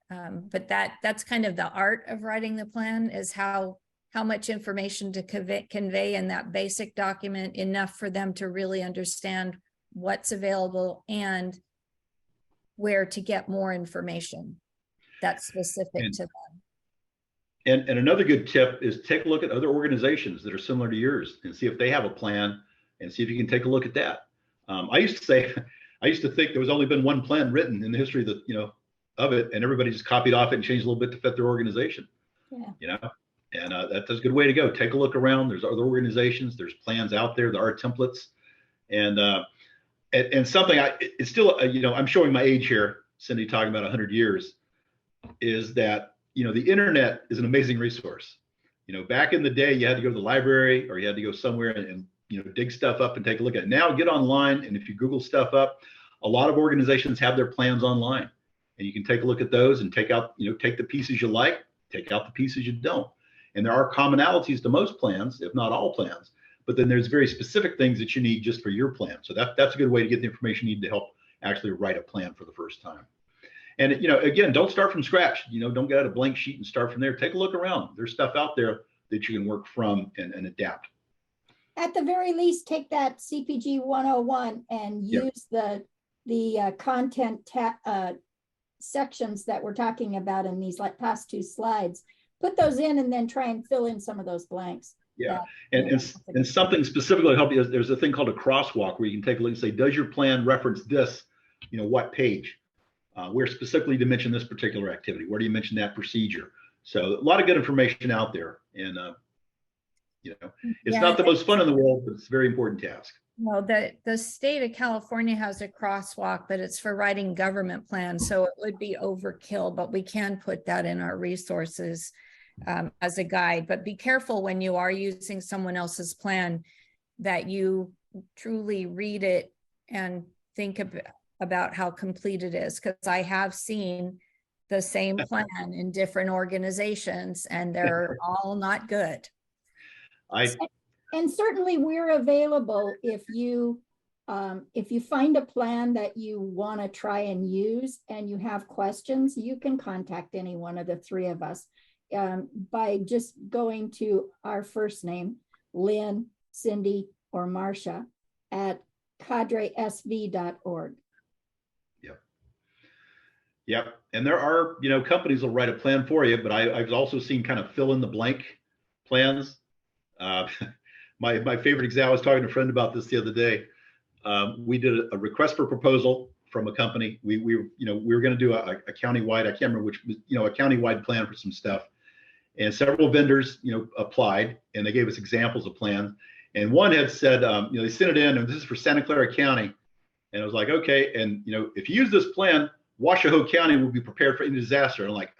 But that's kind of the art of writing the plan, is how much information to convey in that basic document, enough for them to really understand what's available and where to get more information that's specific to them. And another good tip is take a look at other organizations that are similar to yours and see if they have a plan, and see if you can take a look at that. I used to think there was only been one plan written in the history of of it, and everybody just copied off it and changed a little bit to fit their organization. yeah. You know, and that's a good way to go. Take a look around. There's other organizations. There's plans out there. There are templates, and something it's still I'm showing my age here, Cindy, talking about 100 years, is that the internet is an amazing resource. Back in the day, you had to go to the library or you had to go somewhere and dig stuff up and take a look at it. Now get online, and if you Google stuff up, a lot of organizations have their plans online, and you can take a look at those and take out, take the pieces you like, take out the pieces you don't. And there are commonalities to most plans, if not all plans, but then there's very specific things that you need just for your plan. So that's a good way to get the information you need to help actually write a plan for the first time. And, again, don't start from scratch. Don't get out a blank sheet and start from there. Take a look around. There's stuff out there that you can work from and adapt. At the very least, take that CPG 101 and Yep. use the content sections that we're talking about in these past two slides. Put those in and then try and fill in some of those blanks. Yeah. And something specifically to help you, there's a thing called a crosswalk where you can take a look and say, does your plan reference this, what page? Where specifically to mention this particular activity? Where do you mention that procedure? So a lot of good information out there. And, it's not the most fun in the world, but it's a very important task. Well, the state of California has a crosswalk, but it's for writing government plans, so it would be overkill, but we can put that in our resources as a guide. But be careful when you are using someone else's plan that you truly read it and think about how complete it is, because I have seen the same plan in different organizations and they're all not good. And certainly we're available if you If you find a plan that you want to try and use and you have questions, you can contact any one of the three of us by just going to our first name, Lynn, Cindy, or Marcia, at cadresv.org. Yep. Yep. And there are, companies will write a plan for you, but I've also seen kind of fill in the blank plans. My favorite example, I was talking to a friend about this the other day. We did a request for proposal from a company. We were going to do a countywide, I can't remember which, a countywide plan for some stuff. And several vendors, applied, and they gave us examples of plans. And one had said, they sent it in, and this is for Santa Clara County. And I was like, okay. And, if you use this plan, Washoe County will be prepared for any disaster. And I'm like,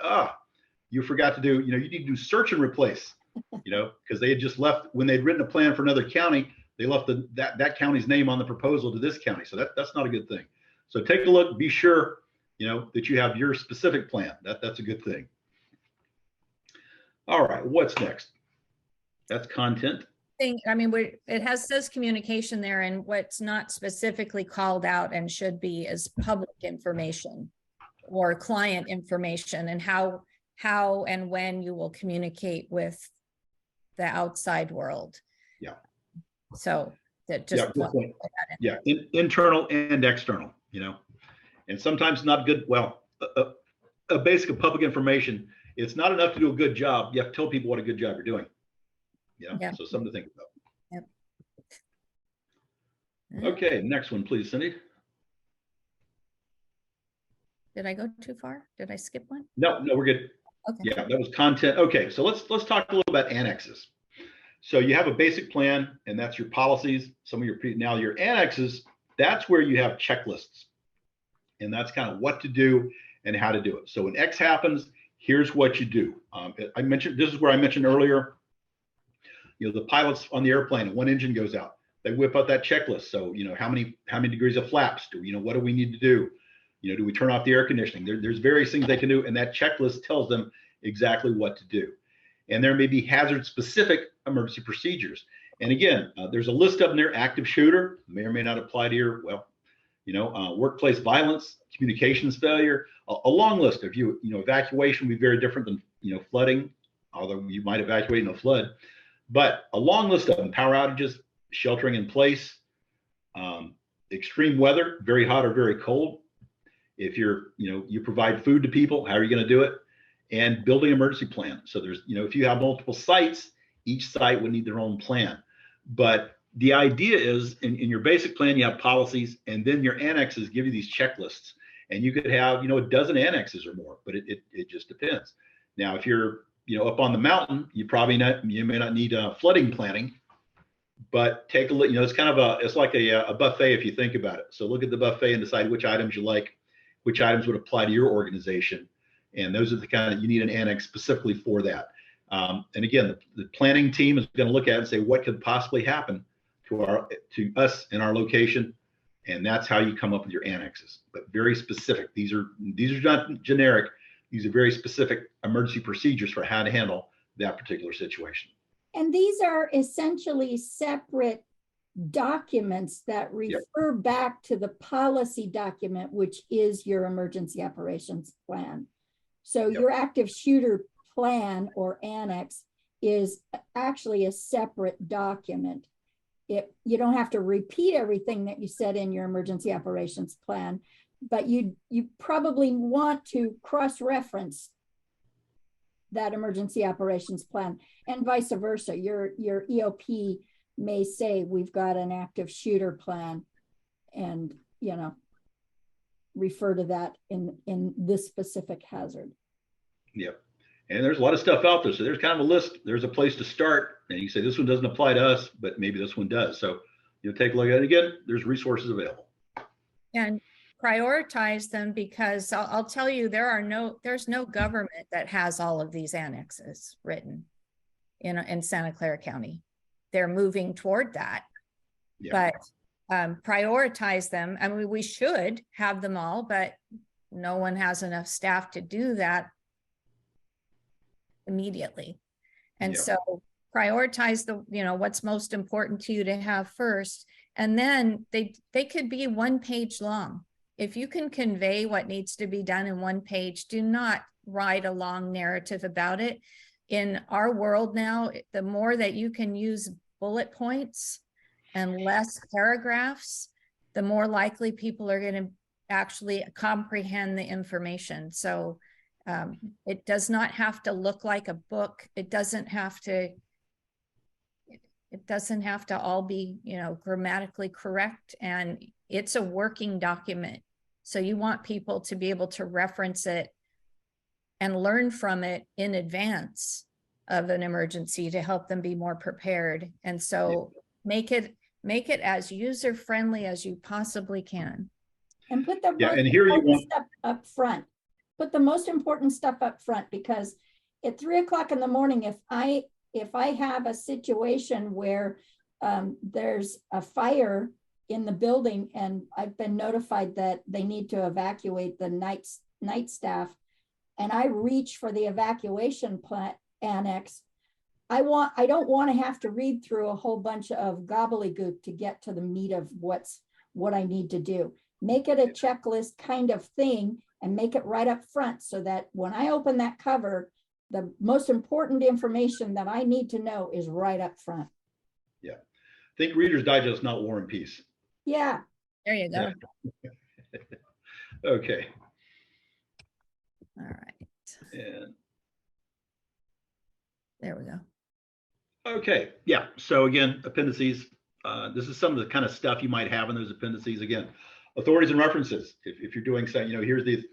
you forgot to do, you need to do search and replace, because they had just left, when they'd written a plan for another county, they left that county's name on the proposal to this county. So that's not a good thing. So take a look, be sure, that you have your specific plan. That's a good thing. All right, what's next? That's content. It says communication there, and what's not specifically called out and should be is public information or client information, and how and when you will communicate with the outside world. Yeah. So that just good point. Yeah, internal and external, and sometimes not good. Well, a basic public information. It's not enough to do a good job. You have to tell people what a good job you're doing. Yeah. So something to think about. Yep. Okay, next one, please, Cindy. Did I go too far? Did I skip one? No, we're good. Okay. Yeah, that was content. Okay, so let's talk a little about annexes. So you have a basic plan, and that's your policies. Some of your annexes, that's where you have checklists, and that's kind of what to do and how to do it. So when X happens, here's what you do. This is where I mentioned earlier, the pilots on the airplane, one engine goes out, they whip out that checklist. So, how many degrees of flaps what do we need to do? Do we turn off the air conditioning? There's various things they can do. And that checklist tells them exactly what to do. And there may be hazard specific emergency procedures. And again, there's a list of them there. Active shooter may or may not apply to your, workplace violence, communications failure, a long list of evacuation will be very different than, flooding, although you might evacuate in a flood, but a long list of them: power outages, sheltering in place, extreme weather, very hot or very cold. If you provide food to people, how are you going to do it? And building emergency plan. So there's, if you have multiple sites, each site would need their own plan. But the idea is in your basic plan, you have policies, and then your annexes give you these checklists. And you could have, a dozen annexes or more, but it just depends. Now, if you're, up on the mountain, you may not need flooding planning, but take a look, it's kind of it's like a buffet if you think about it. So look at the buffet and decide which items you like, which items would apply to your organization. And those are the kind of, you need an annex specifically for that. And again, the planning team is going to look at it and say, what could possibly happen to us in our location? And that's how you come up with your annexes, but very specific. These are not generic. These are very specific emergency procedures for how to handle that particular situation. And these are essentially separate documents that refer back to the policy document, which is your emergency operations plan. So your active shooter plan or annex is actually a separate document. You don't have to repeat everything that you said in your emergency operations plan, but you probably want to cross-reference that emergency operations plan, and vice versa. Your EOP may say, we've got an active shooter plan, and refer to that in this specific hazard. Yep. And there's a lot of stuff out there. So there's kind of a list. There's a place to start. And you say, this one doesn't apply to us, but maybe this one does. So take a look at it. Again, there's resources available. And prioritize them, because I'll tell you, there's no government that has all of these annexes written in Santa Clara County. They're moving toward that. Yeah. But prioritize them. I mean, we should have them all, but no one has enough staff to do that immediately. And so prioritize what's most important to you to have first, And then they could be 1 page long. If you can convey what needs to be done in 1 page, do not write a long narrative about it. In our world now, the more that you can use bullet points and less paragraphs, the more likely people are going to actually comprehend the information. So it does not have to look like a book. It doesn't have to all be, you know, grammatically correct, and it's a working document. So you want people to be able to reference it and learn from it in advance of an emergency to help them be more prepared. And so make it as user-friendly as you possibly can. And put the Yeah, most and here you important want, stuff up front. Put the most important stuff up front, because at 3 o'clock in the morning, if I have a situation where there's a fire in the building and I've been notified that they need to evacuate the night staff, and I reach for the evacuation annex, I don't want to have to read through a whole bunch of gobbledygook to get to the meat of what I need to do. Make it a checklist kind of thing and make it right up front, so that when I open that cover, the most important information that I need to know is right up front. yeah. Think Reader's Digest, not War and Peace. Yeah. There you go. Okay. All right. And There we go. okay, yeah. So again, appendices. This is some of the kind of stuff you might have in those appendices. Again, authorities and references. If you're doing something, you know, here's the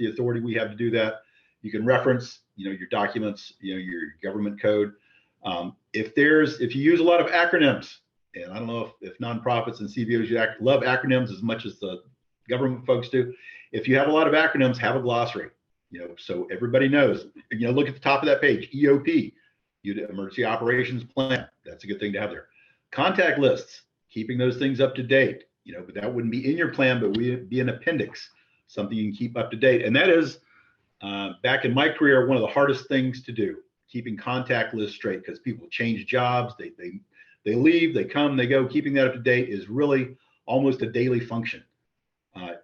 authority we have to do that. You can reference, you know, your documents, you know, your government code. If you use a lot of acronyms, and I don't know if nonprofits and CBOs love acronyms as much as the government folks do. If you have a lot of acronyms, have a glossary, you know, so everybody knows. You know, look at the top of that page, EOP, Emergency Operations Plan. That's a good thing to have there. Contact lists, keeping those things up to date, you know, but that wouldn't be in your plan, but would be an appendix, something you can keep up to date. And that is, back in my career, one of the hardest things to do, keeping contact lists straight, because people change jobs, they leave, they come, they go. Keeping that up to date is really almost a daily function,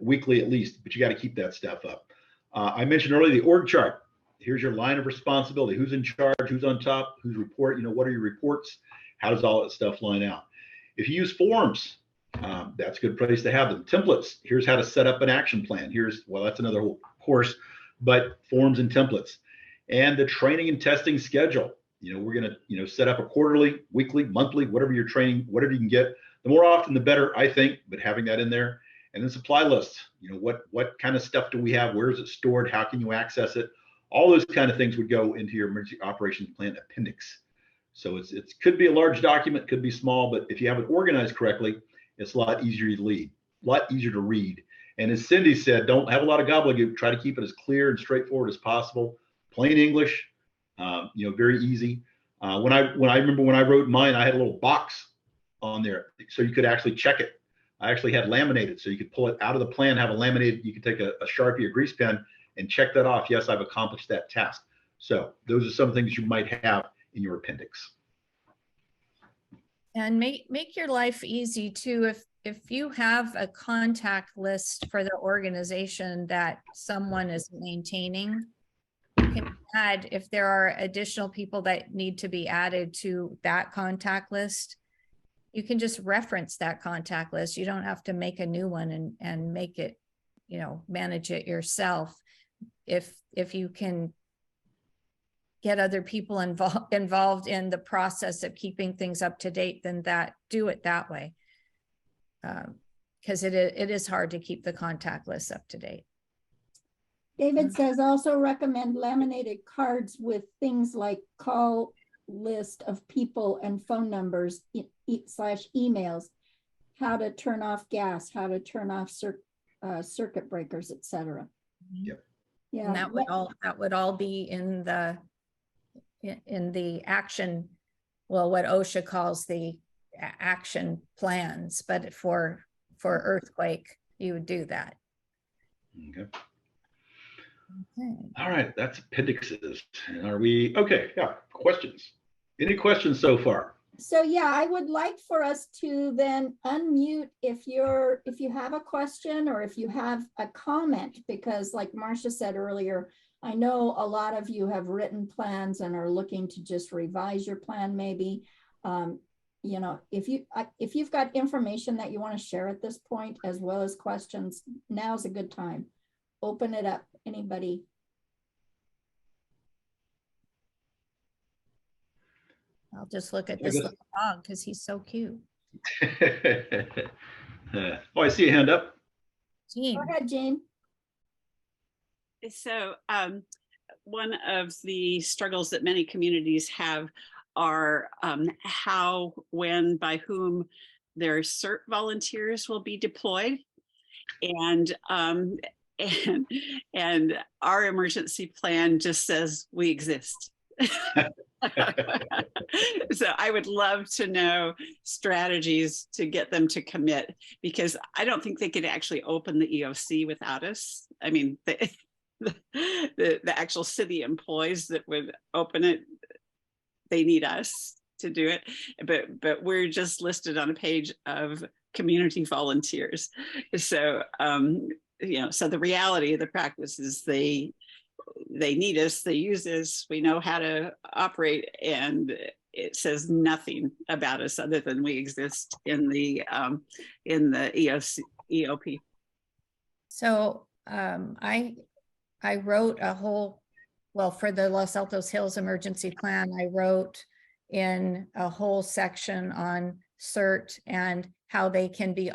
weekly at least, but you got to keep that stuff up. I mentioned earlier the org chart. Here's your line of responsibility. Who's in charge? Who's on top? Who's report? You know, what are your reports? How does all that stuff line out? If you use forms, that's a good place to have them. Templates. Here's how to set up an action plan. Well, that's another whole course, but forms and templates. And the training and testing schedule. You know, we're going to, you know, set up a quarterly, weekly, monthly, whatever your training, whatever you can get. The more often, the better, I think, but having that in there. And then supply lists. You know, what kind of stuff do we have? Where is it stored? How can you access it? All those kind of things would go into your emergency operations plan appendix. So it could be a large document, could be small, but if you have it organized correctly, it's a lot easier to read. And as Cindy said, don't have a lot of gobbledygook. Try to keep it as clear and straightforward as possible. Plain English, you know, very easy. When I remember when I wrote mine, I had a little box on there so you could actually check it. I actually had laminated, so you could pull it out of the plan, have a laminated. You could take a Sharpie or grease pen and check that off. Yes, I've accomplished that task. So those are some things you might have in your appendix. And make your life easy too. If you have a contact list for the organization that someone is maintaining, you can add, if there are additional people that need to be added to that contact list, you can just reference that contact list. You don't have to make a new one and make it, you know, manage it yourself. If you can get other people involved in the process of keeping things up to date, then do it that way. Because it is hard to keep the contact list up to date. David says also recommend laminated cards with things like call list of people and phone numbers / emails, how to turn off gas, how to turn off circuit breakers, etc. Yep. Yeah, And that would all be in the action, well, what OSHA calls the action plans, but for earthquake, you would do that. Okay. Okay. All right, that's appendixes. And are we okay? Yeah, questions. Any questions so far? So yeah, I would like for us to then unmute if you have a question or if you have a comment, because like Marcia said earlier, I know a lot of you have written plans and are looking to just revise your plan maybe. You know, if you've got information that you want to share at this point, as well as questions, now's a good time. Open it up, anybody. I'll just look at I this guess- little dog because he's so cute. Oh, I see a hand up. Gene. Go ahead, Jane. So one of the struggles that many communities have are how, when, by whom their CERT volunteers will be deployed. And and our emergency plan just says we exist. So I would love to know strategies to get them to commit, because I don't think they could actually open the EOC without us. I mean, the actual city employees that would open it, they need us to do it, but we're just listed on a page of community volunteers. So you know, so the reality of the practice is they need us, they use us, we know how to operate, and it says nothing about us other than we exist in the EOP. So I wrote a whole, well, for the Los Altos Hills emergency plan, I wrote in a whole section on CERT and how they can be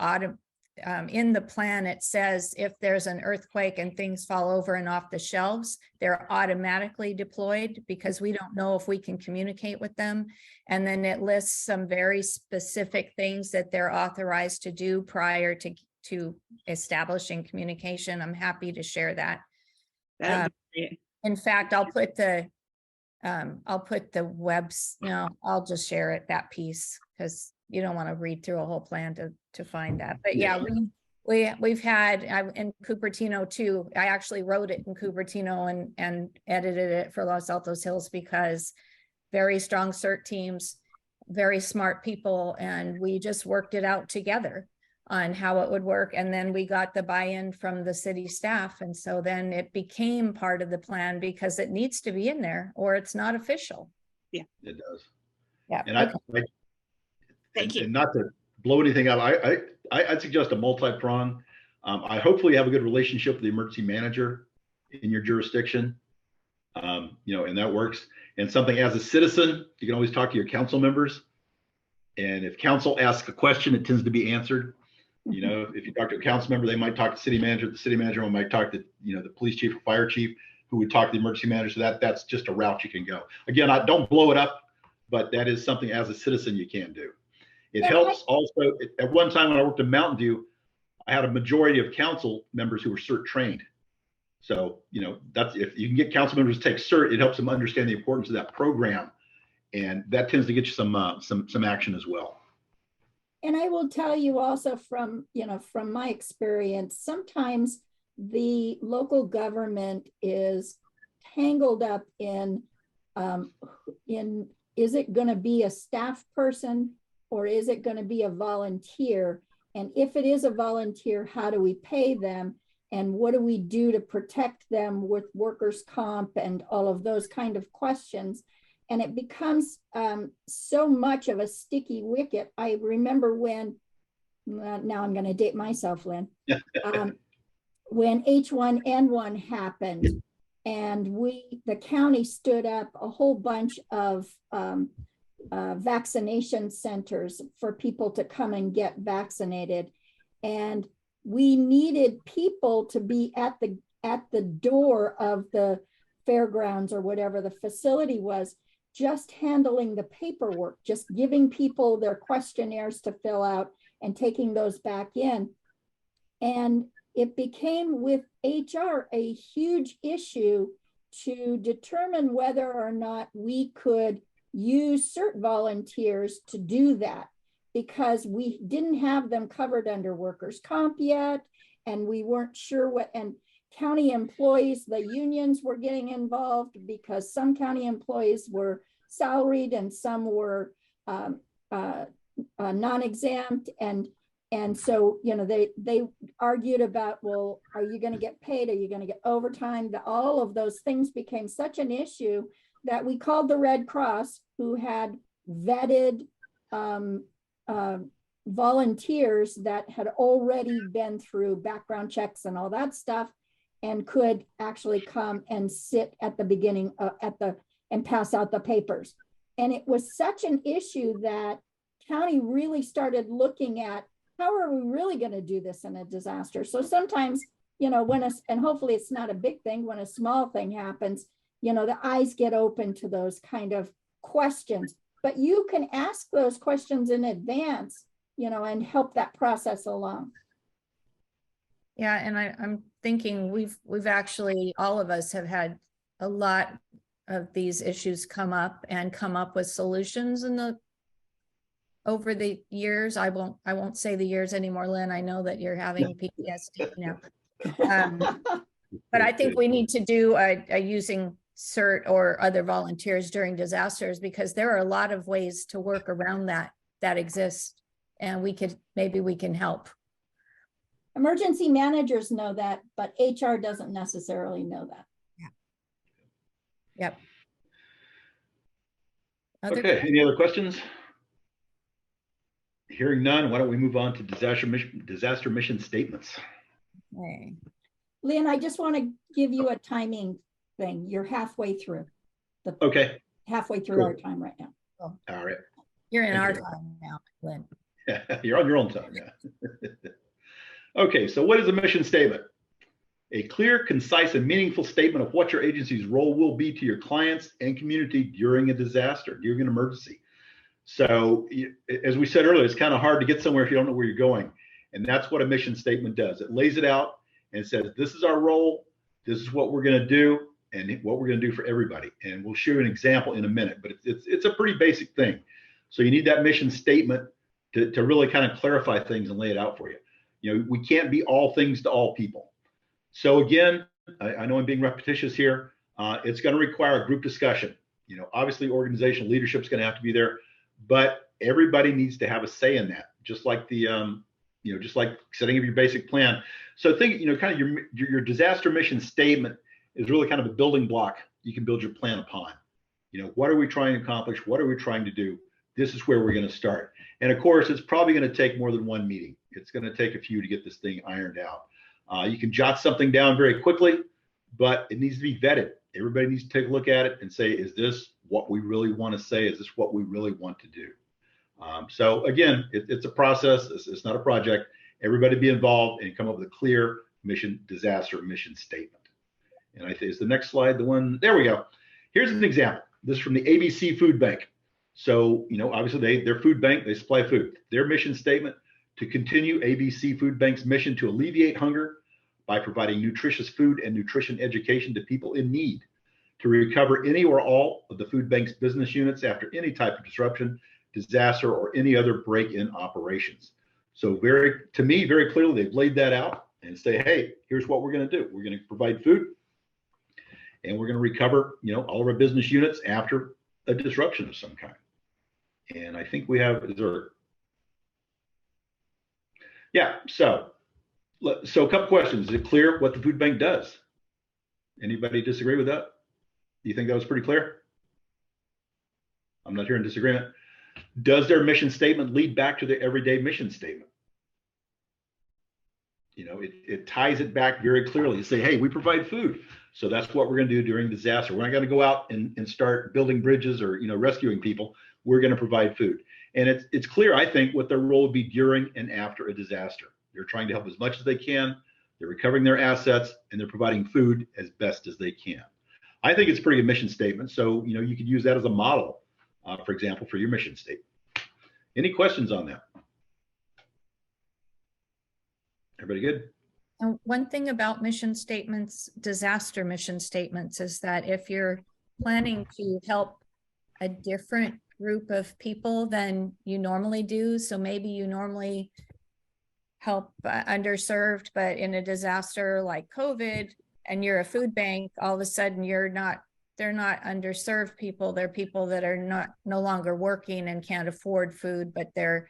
in the plan. It says if there's an earthquake and things fall over and off the shelves, they're automatically deployed because we don't know if we can communicate with them. And then it lists some very specific things that they're authorized to do prior to establishing communication. I'm happy to share that. In fact, I'll put the webs, I'll just share it, that piece, because you don't want to read through a whole plan to find that. But yeah, we've had in Cupertino too. I actually wrote it in Cupertino and edited it for Los Altos Hills, because very strong CERT teams, very smart people, and we just worked it out together on how it would work. And then we got the buy-in from the city staff. And so then it became part of the plan because it needs to be in there or it's not official. Yeah, it does. Yeah. And Okay. Thank you. And not to blow anything up, I'd suggest a multi-prong. I hopefully have a good relationship with the emergency manager in your jurisdiction. And that works. And something as a citizen, you can always talk to your council members. And if council asks a question, it tends to be answered. If you talk to a council member, they might talk to the city manager. The city manager might talk to, the police chief or fire chief, who would talk to the emergency manager. So that's just a route you can go. Again, I don't blow it up, but that is something as a citizen you can do. It helps also. At one time when I worked in Mountain View, I had a majority of council members who were CERT trained. So, that's, if you can get council members to take CERT, it helps them understand the importance of that program. And that tends to get you some action as well. And I will tell you also from my experience, sometimes the local government is tangled up in is it going to be a staff person or is it going to be a volunteer? And if it is a volunteer, how do we pay them? And what do we do to protect them with workers' comp and all of those kind of questions? And it becomes so much of a sticky wicket. I remember when, now I'm going to date myself, Lynn, when H1N1 happened, and the county stood up a whole bunch of vaccination centers for people to come and get vaccinated. And we needed people to be at the door of the fairgrounds or whatever the facility was, just handling the paperwork, just giving people their questionnaires to fill out and taking those back in. And it became with HR a huge issue to determine whether or not we could use CERT volunteers to do that, because we didn't have them covered under workers' comp yet, and we weren't sure what, and county employees, the unions were getting involved because some county employees were salaried and some were non-exempt, and so, you know, they argued about, well, are you going to get paid? Are you going to get overtime? All of those things became such an issue that we called the Red Cross, who had vetted volunteers that had already been through background checks and all that stuff, and could actually come and sit at the beginning and pass out the papers. And it was such an issue that county really started looking at, how are we really going to do this in a disaster? So sometimes, you know, and hopefully it's not a big thing, when a small thing happens, you know, the eyes get open to those kind of questions. But you can ask those questions in advance, you know, and help that process along. Yeah, and I'm thinking we've actually, all of us have had a lot of these issues come up with solutions over the years. I won't say the years anymore, Lynn. I know that you're having PTSD now. But I think we need to do a using CERT or other volunteers during disasters, because there are a lot of ways to work around that exist, and maybe we can help. Emergency managers know that, but HR doesn't necessarily know that. Yep. Okay, any other questions? Hearing none, why don't we move on to disaster mission statements? Okay. Lynn, I just want to give you a timing thing. You're halfway through. Okay. Halfway through Cool. our time right now. All right. You're in Thank our you. time now, Lynn. You're on your own time, yeah. Okay, so what is a mission statement? A clear, concise, and meaningful statement of what your agency's role will be to your clients and community during a disaster, during an emergency. So as we said earlier, it's kind of hard to get somewhere if you don't know where you're going. And that's what a mission statement does. It lays it out and says, this is our role, this is what we're going to do, and what we're going to do for everybody. And we'll show you an example in a minute, but it's a pretty basic thing. So you need that mission statement to really kind of clarify things and lay it out for you. You know, we can't be all things to all people. So again, I know I'm being repetitious here. It's going to require a group discussion. You know, obviously organizational leadership is going to have to be there, but everybody needs to have a say in that, just like just like setting up your basic plan. So think, kind of your disaster mission statement is really kind of a building block you can build your plan upon. You know, what are we trying to accomplish? What are we trying to do? This is where we're going to start. And of course, it's probably going to take more than one meeting. It's going to take a few to get this thing ironed out. You can jot something down very quickly, but it needs to be vetted. Everybody needs to take a look at it and say, is this what we really want to say? Is this what we really want to do? So again, it's a process. It's not a project. Everybody be involved and come up with a clear disaster mission statement. And I think is the next slide the one? There we go. Here's an example. This is from the ABC Food Bank. So, obviously their food bank, they supply food. Their mission statement: to continue ABC Food Bank's mission to alleviate hunger by providing nutritious food and nutrition education to people in need, to recover any or all of the food bank's business units after any type of disruption, disaster, or any other break-in operations. So to me, very clearly, they've laid that out and say, hey, here's what we're going to do. We're going to provide food, and we're going to recover, all of our business units after a disruption of some kind. And I think we have, so a couple questions. Is it clear what the food bank does? Anybody disagree with that? Do you think that was pretty clear? I'm not hearing disagreement. Does their mission statement lead back to their everyday mission statement? It ties it back very clearly. You say, hey, we provide food. So that's what we're going to do during disaster. We're not going to go out and start building bridges or, rescuing people. We're going to provide food. And it's clear, I think, what their role would be during and after a disaster. They're trying to help as much as they can. They're recovering their assets, and they're providing food as best as they can. I think it's a pretty good mission statement. So, you could use that as a model, for example, for your mission statement. Any questions on that? Everybody good? One thing about mission statements, disaster mission statements, is that if you're planning to help a different group of people than you normally do, so maybe you normally help underserved, but in a disaster like COVID, and you're a food bank, all of a sudden you're not they're not underserved people. They're people that are no longer working and can't afford food, but they're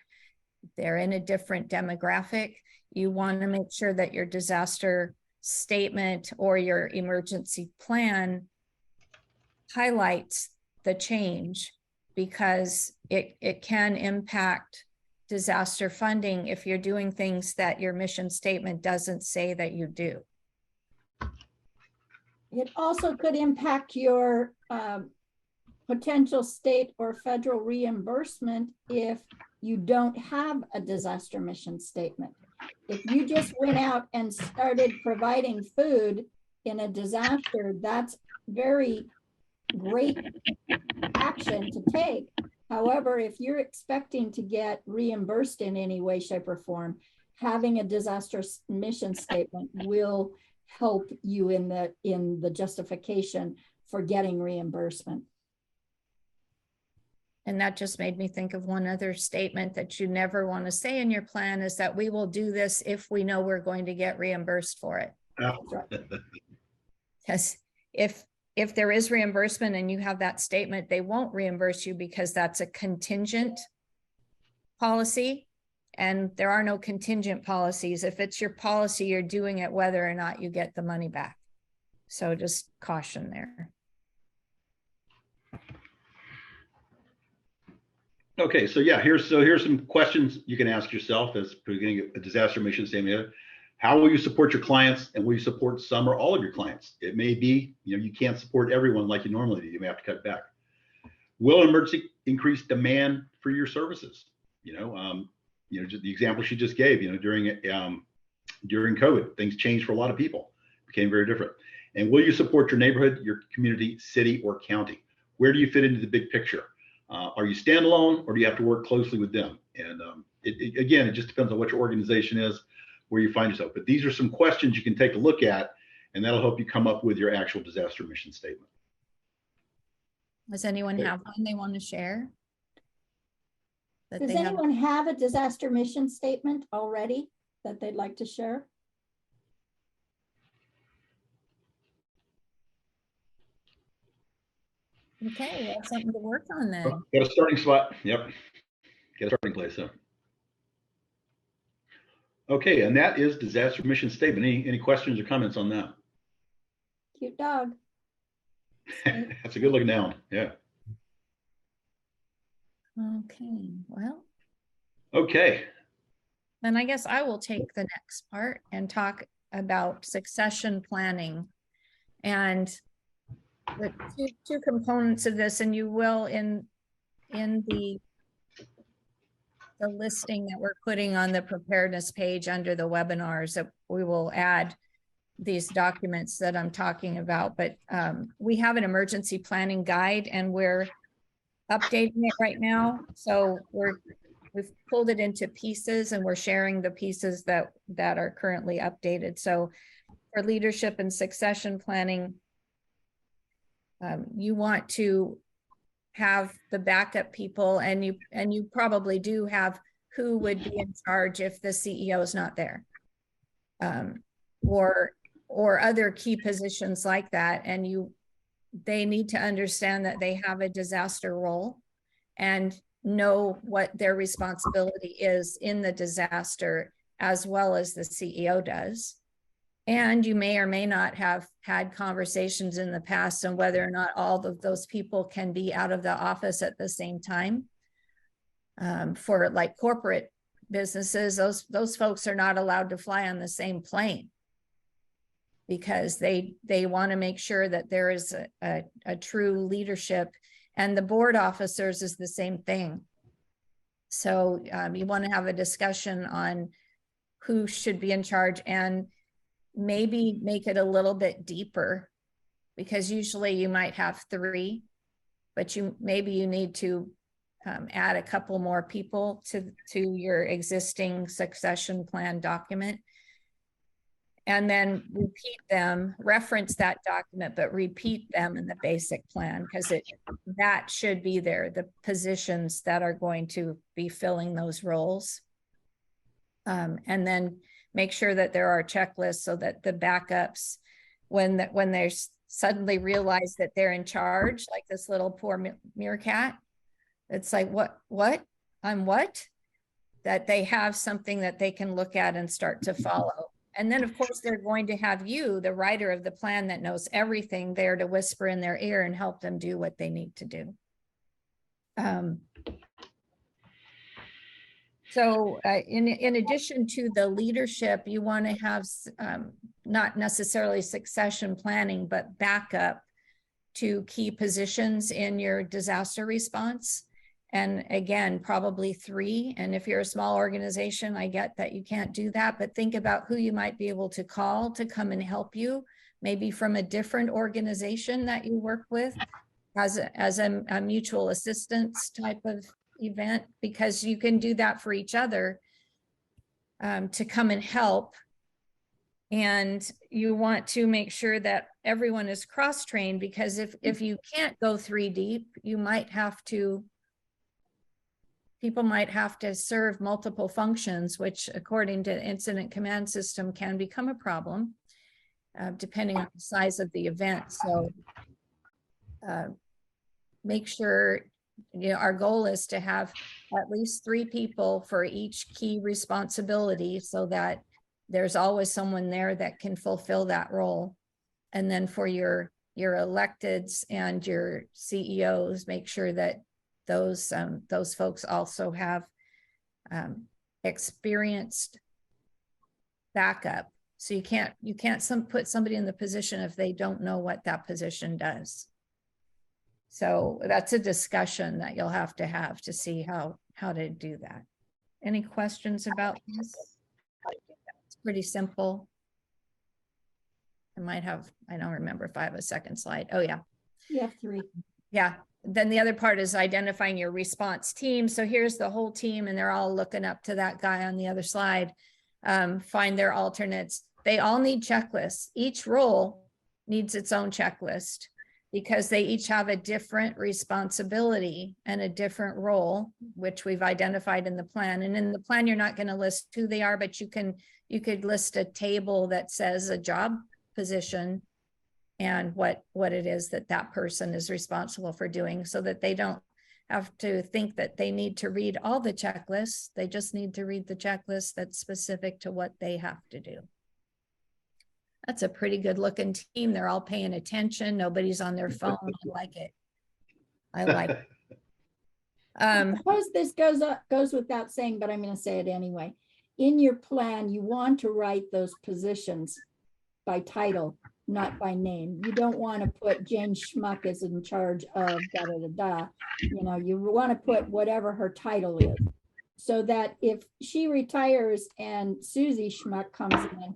in a different demographic. You want to make sure that your disaster statement or your emergency plan highlights the change, because it can impact disaster funding if you're doing things that your mission statement doesn't say that you do. It also could impact your potential state or federal reimbursement if you don't have a disaster mission statement. If you just went out and started providing food in a disaster, that's very great action to take. However, if you're expecting to get reimbursed in any way, shape, or form, having a disaster mission statement will help you in the justification for getting reimbursement. And that just made me think of one other statement that you never want to say in your plan, is that we will do this if we know we're going to get reimbursed for it. Because if there is reimbursement and you have that statement, they won't reimburse you because that's a contingent policy, and there are no contingent policies. If it's your policy, you're doing it whether or not you get the money back. So just caution there. Okay, so yeah, here's some questions you can ask yourself as beginning a disaster mission statement. How will you support your clients, and will you support some or all of your clients? It may be, you can't support everyone like you normally do. You may have to cut back. Will an emergency increase demand for your services? Just the example she just gave, during COVID, things changed for a lot of people, became very different. And will you support your neighborhood, your community, city, or county? Where do you fit into the big picture? Are you standalone, or do you have to work closely with them? And it just depends on what your organization is, where you find yourself. But these are some questions you can take a look at, and that'll help you come up with your actual disaster mission statement. Does anyone have one they want to share? Does anyone have a disaster mission statement already that they'd like to share? Okay, we have something to work on then. Got a starting spot. Yep. Get a starting place. So. Okay, and that is disaster mission statement. Any questions or comments on that? Cute dog. That's a good looking down. Yeah. Okay, well. Okay. Then I guess I will take the next part and talk about succession planning. And the two components of this, and you will in the listing that we're putting on the preparedness page under the webinars, that we will add these documents that I'm talking about. But we have an emergency planning guide, and we're updating it right now. So we've pulled it into pieces, and we're sharing the pieces that are currently updated. So for leadership and succession planning, you want to have the backup people, and you probably do have who would be in charge if the CEO is not there, or other key positions like that. And they need to understand that they have a disaster role and know what their responsibility is in the disaster, as well as the CEO does. And you may or may not have had conversations in the past on whether or not all of those people can be out of the office at the same time. For like corporate businesses, those folks are not allowed to fly on the same plane, because they want to make sure that there is a true leadership, and the board officers is the same thing. So you want to have a discussion on who should be in charge, and maybe make it a little bit deeper, because usually you might have 3, but maybe you need to add a couple more people to your existing succession plan document, and then reference that document, but repeat them in the basic plan, because that should be there, the positions that are going to be filling those roles. And then make sure that there are checklists so that the backups, when there's suddenly realize that they're in charge, like this little poor meerkat. It's like, what? I'm what? That they have something that they can look at and start to follow. And then, of course, they're going to have you, the writer of the plan that knows everything, there to whisper in their ear and help them do what they need to do. So in addition to the leadership, you want to have not necessarily succession planning, but backup to key positions in your disaster response. And again, probably 3. And if you're a small organization, I get that you can't do that, but think about who you might be able to call to come and help you, maybe from a different organization that you work with as a mutual assistance type of event, because you can do that for each other to come and help. And you want to make sure that everyone is cross-trained, because if you can't go 3 deep, people might have to serve multiple functions, which according to the incident command system can become a problem depending on the size of the event. So make sure, our goal is to have at least 3 people for each key responsibility, so that there's always someone there that can fulfill that role. And then for your electeds and your CEOs, make sure that those folks also have experienced backup. So you can't put somebody in the position if they don't know what that position does. So that's a discussion that you'll have to see how to do that. Any questions about this? It's pretty simple. I don't remember if I have a second slide. Oh yeah. You have 3. Yeah. Then the other part is identifying your response team. So here's the whole team and they're all looking up to that guy on the other slide. Find their alternates. They all need checklists. Each role needs its own checklist, because they each have a different responsibility and a different role, which we've identified in the plan. And in the plan, you're not going to list who they are, but you could list a table that says a job position and what it is that person is responsible for doing, so that they don't have to think that they need to read all the checklists. They just need to read the checklist that's specific to what they have to do. That's a pretty good looking team. They're all paying attention. Nobody's on their phone. I like it. I like it. I suppose this goes without saying, but I'm going to say it anyway. In your plan, you want to write those positions by title, not by name. You don't want to put Jane Schmuck is in charge of da da da da. You want to put whatever her title is, so that if she retires and Susie Schmuck comes in,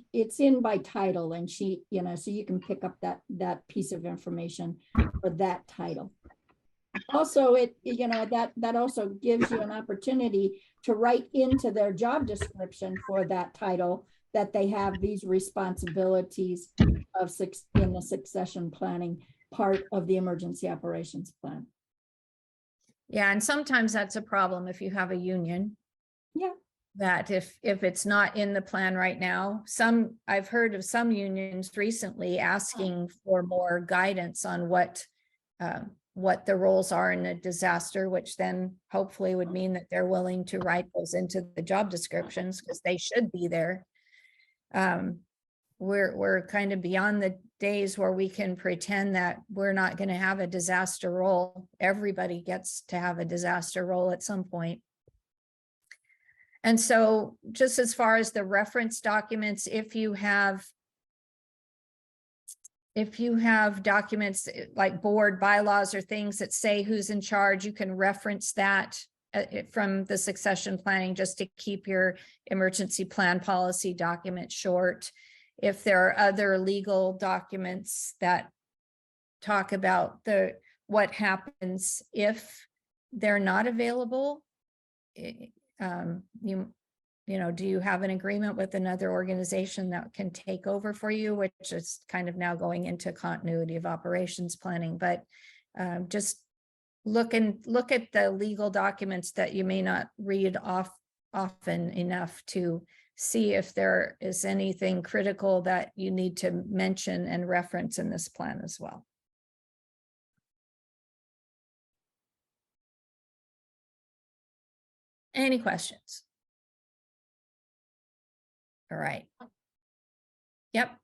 it's in by title, and she, so you can pick up that piece of information for that title. Also, that also gives you an opportunity to write into their job description for that title that they have these responsibilities in the succession planning part of the emergency operations plan. Yeah, and sometimes that's a problem if you have a union. Yeah. That if it's not in the plan right now, I've heard of some unions recently asking for more guidance on what the roles are in a disaster, which then hopefully would mean that they're willing to write those into the job descriptions, because they should be there. We're kind of beyond the days where we can pretend that we're not going to have a disaster role. Everybody gets to have a disaster role at some point. And so just as far as the reference documents, if you have documents like board bylaws or things that say who's in charge, you can reference that from the succession planning, just to keep your emergency plan policy document short. If there are other legal documents that talk about what happens if they're not available, do you have an agreement with another organization that can take over for you, which is kind of now going into continuity of operations planning. But just look at the legal documents that you may not read often enough to see if there is anything critical that you need to mention and reference in this plan as well. Any questions? All right. Yep.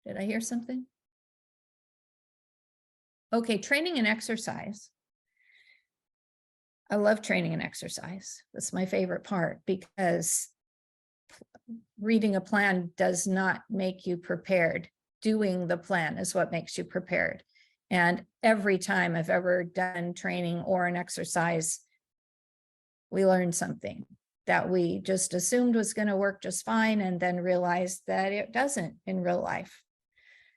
Did I hear something? Okay, training and exercise. I love training and exercise. That's my favorite part, because reading a plan does not make you prepared. Doing the plan is what makes you prepared. And every time I've ever done training or an exercise, we learned something that we just assumed was going to work just fine, and then realized that it doesn't in real life.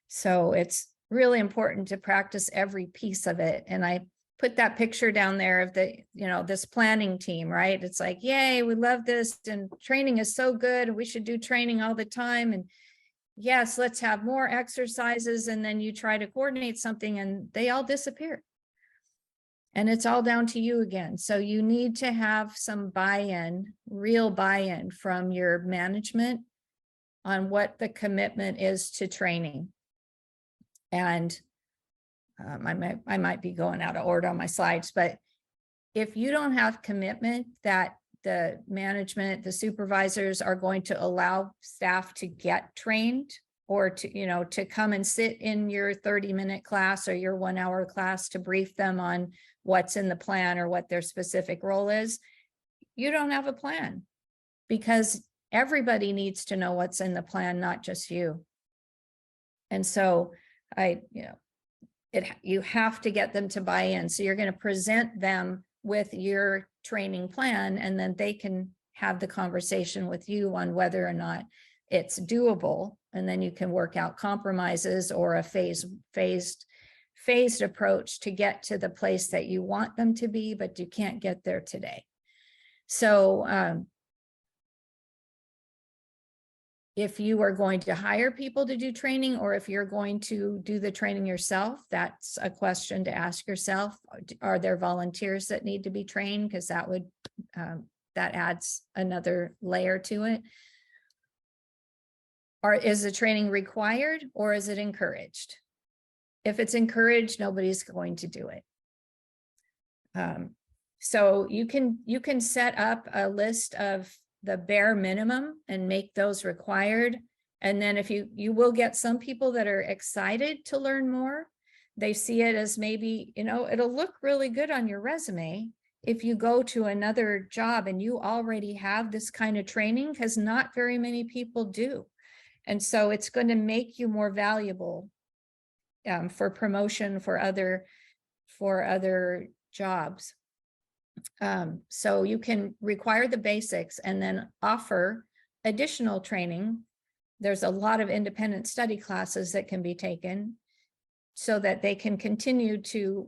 So it's really important to practice every piece of it. And I put that picture down there of the, this planning team, right? It's like, yay, we love this, and training is so good. We should do training all the time. And yes, let's have more exercises. And then you try to coordinate something and they all disappear. And it's all down to you again. So you need to have some buy-in, real buy-in from your management on what the commitment is to training. And I might be going out of order on my slides, but if you don't have commitment that the management, the supervisors are going to allow staff to get trained, or to, to come and sit in your 30-minute class or your 1-hour class to brief them on what's in the plan or what their specific role is, you don't have a plan, because everybody needs to know what's in the plan, not just you. And so you have to get them to buy in. So you're going to present them with your training plan, and then they can have the conversation with you on whether or not it's doable. And then you can work out compromises or a phased approach to get to the place that you want them to be, but you can't get there today. So if you are going to hire people to do training, or if you're going to do the training yourself, that's a question to ask yourself. Are there volunteers that need to be trained? Because that would that adds another layer to it. Or is the training required, or is it encouraged? If it's encouraged, nobody's going to do it. So you can set up a list of the bare minimum and make those required. And then if you will get some people that are excited to learn more. They see it as maybe, it'll look really good on your resume if you go to another job and you already have this kind of training, because not very many people do. And so it's going to make you more valuable for promotion for other jobs. So you can require the basics and then offer additional training. There's a lot of independent study classes that can be taken so that they can continue to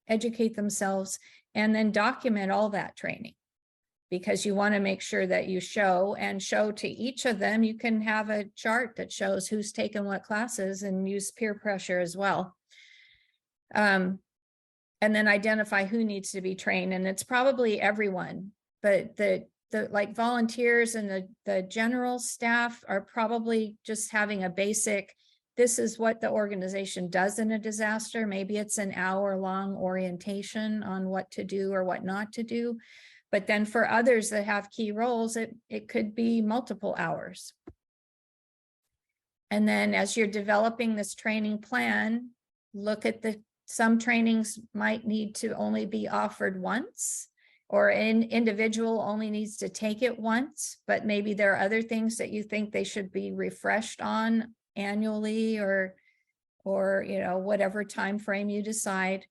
educate themselves, and then document all that training, because you want to make sure that you show to each of them. You can have a chart that shows who's taken what classes, and use peer pressure as well. And then identify who needs to be trained. And it's probably everyone, but the like volunteers and the general staff are probably just having a basic, this is what the organization does in a disaster. Maybe it's an hour-long orientation on what to do or what not to do. But then for others that have key roles, it could be multiple hours. And then as you're developing this training plan, look at some trainings might need to only be offered once, or an individual only needs to take it once, but maybe there are other things that you think they should be refreshed on annually, or whatever time frame you decide.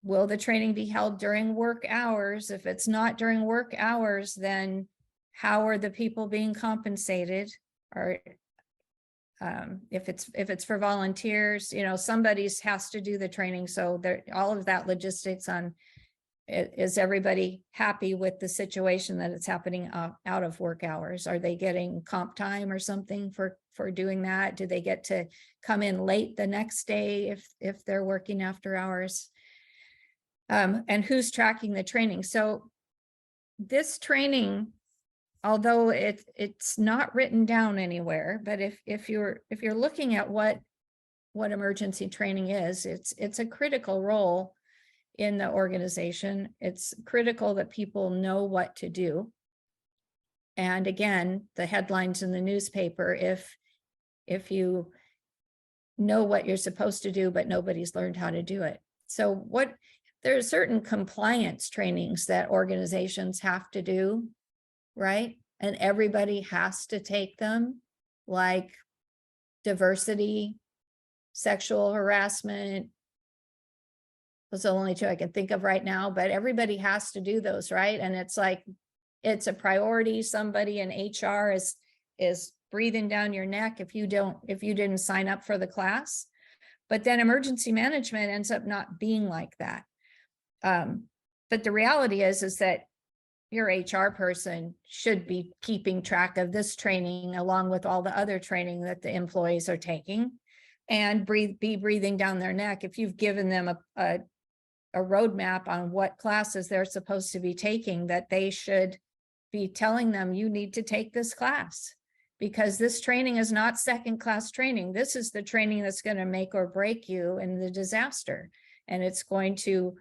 Will the training be held during work hours? If it's not during work hours, then how are the people being compensated? Or if it's for volunteers, somebody has to do the training. So all of that logistics on, is everybody happy with the situation that it's happening out of work hours? Are they getting comp time or something for doing that? Do they get to come in late the next day if they're working after hours? And who's tracking the training? So this training although it's not written down anywhere, but if you're looking at what emergency training is, it's a critical role in the organization. It's critical that people know what to do. And again, the headlines in the newspaper, if you know what you're supposed to do, but nobody's learned how to do it. So there are certain compliance trainings that organizations have to do, right? And everybody has to take them, like diversity, sexual harassment. Those are the only two I can think of right now, but everybody has to do those, right? And it's like, it's a priority. Somebody in HR is breathing down your neck if you didn't sign up for the class. But then emergency management ends up not being like that. But the reality is that your HR person should be keeping track of this training along with all the other training that the employees are taking, and be breathing down their neck if you've given them a roadmap on what classes they're supposed to be taking, that they should be telling them, you need to take this class, because this training is not second class training. This is the training that's going to make or break you in the disaster. And it's going to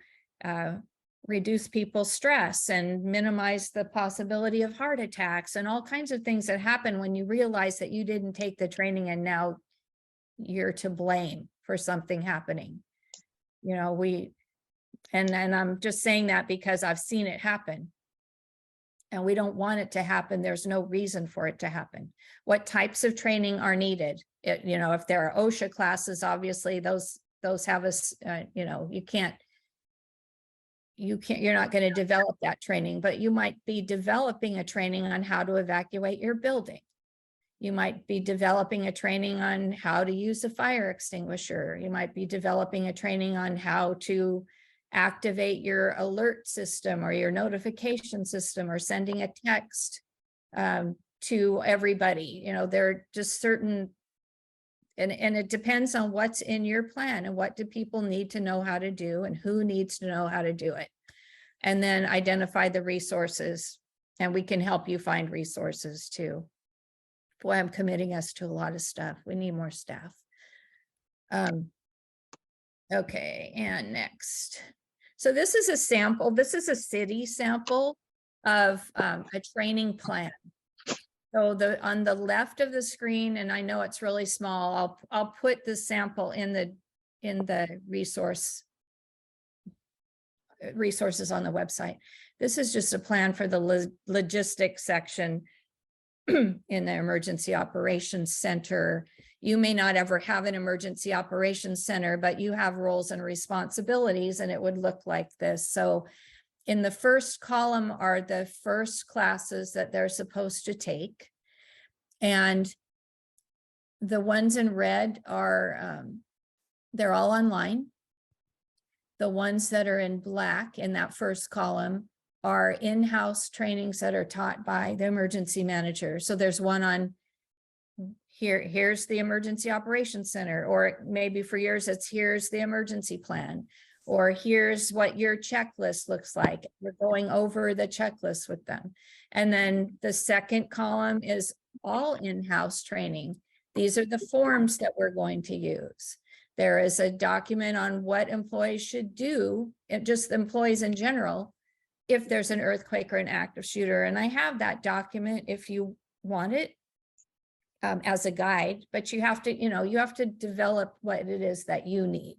reduce people's stress and minimize the possibility of heart attacks and all kinds of things that happen when you realize that you didn't take the training and now you're to blame for something happening. You know, and I'm just saying that because I've seen it happen. And we don't want it to happen. There's no reason for it to happen. What types of training are needed? You know, if there are OSHA classes, obviously those have us, you know, you're not going to develop that training, but you might be developing a training on how to evacuate your building. You might be developing a training on how to use a fire extinguisher. You might be developing a training on how to activate your alert system or your notification system, or sending a text to everybody. You know, there are just certain, and it depends on what's in your plan and what do people need to know how to do and who needs to know how to do it. And then identify the resources, and we can help you find resources too. Boy, I'm committing us to a lot of stuff. We need more staff. Okay, and next. So this is a sample. This is a city sample of a training plan. So on the left of the screen, and I know it's really small, I'll put the sample in the resources on the website. This is just a plan for the logistics section in the Emergency Operations Center. You may not ever have an Emergency Operations Center, but you have roles and responsibilities, and it would look like this. So in the first column are the first classes that they're supposed to take. And the ones in red are, they're all online. The ones that are in black in that first column are in-house trainings that are taught by the emergency manager. So there's one on here's the Emergency Operations Center, or maybe for yours, it's here's the emergency plan, or here's what your checklist looks like. We're going over the checklist with them. And then the second column is all in-house training. These are the forms that we're going to use. There is a document on what employees should do, and just employees in general, if there's an earthquake or an active shooter. And I have that document if you want it as a guide, but you have to, you have to develop what it is that you need.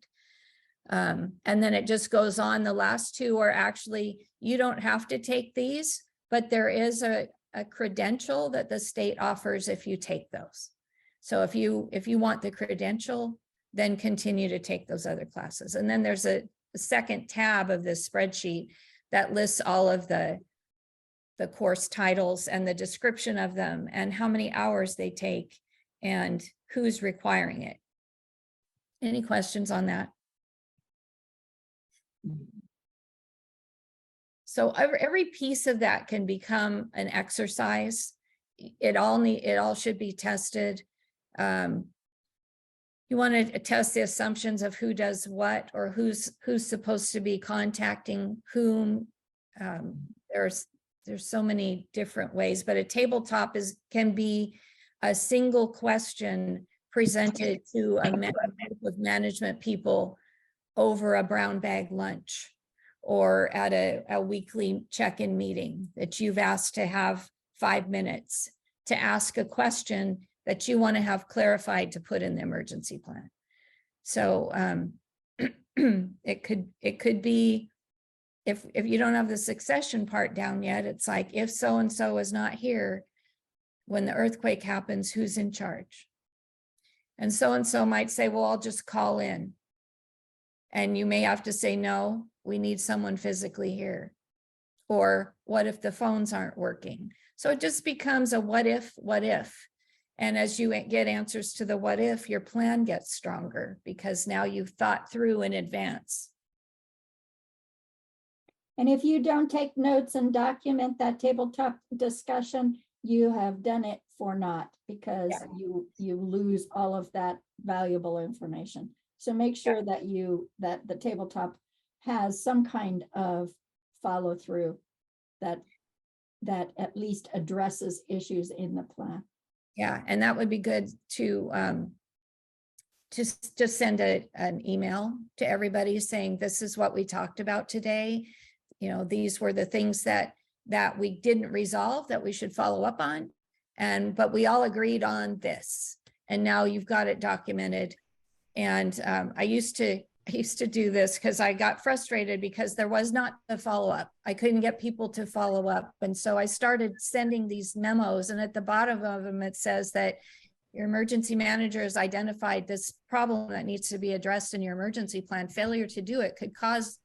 And then it just goes on. The last two are actually, you don't have to take these, but there is a credential that the state offers if you take those. So if you want the credential, then continue to take those other classes. And then there's a second tab of this spreadsheet that lists all of the course titles and the description of them and how many hours they take and who's requiring it. Any questions on that? So every piece of that can become an exercise. It all should be tested. You want to test the assumptions of who does what, or who's supposed to be contacting whom. there's so many different ways, but a tabletop can be a single question presented to a group of management people over a brown bag lunch or at a weekly check-in meeting that you've asked to have 5 minutes to ask a question that you want to have clarified to put in the emergency plan. So it could be, if you don't have the succession part down yet, it's like, if so-and-so is not here, when the earthquake happens, who's in charge? And so might say, well, I'll just call in. And you may have to say, no, we need someone physically here. Or what if the phones aren't working? So it just becomes a what if. And as you get answers to the what if, your plan gets stronger because now you've thought through in advance. And if you don't take notes and document that tabletop discussion, you have done it for naught because you lose all of that valuable information. So make sure that the tabletop has some kind of follow through that at least addresses issues in the plan. Yeah, and that would be good to just send an email to everybody saying, this is what we talked about today. You know, these were the things that we didn't resolve that we should follow up on. But we all agreed on this. And now you've got it documented. And I used to do this because I got frustrated because there was not a follow-up. I couldn't get people to follow up. And so I started sending these memos, and at the bottom of them, it says that your emergency manager has identified this problem that needs to be addressed in your emergency plan. Failure to do it could cause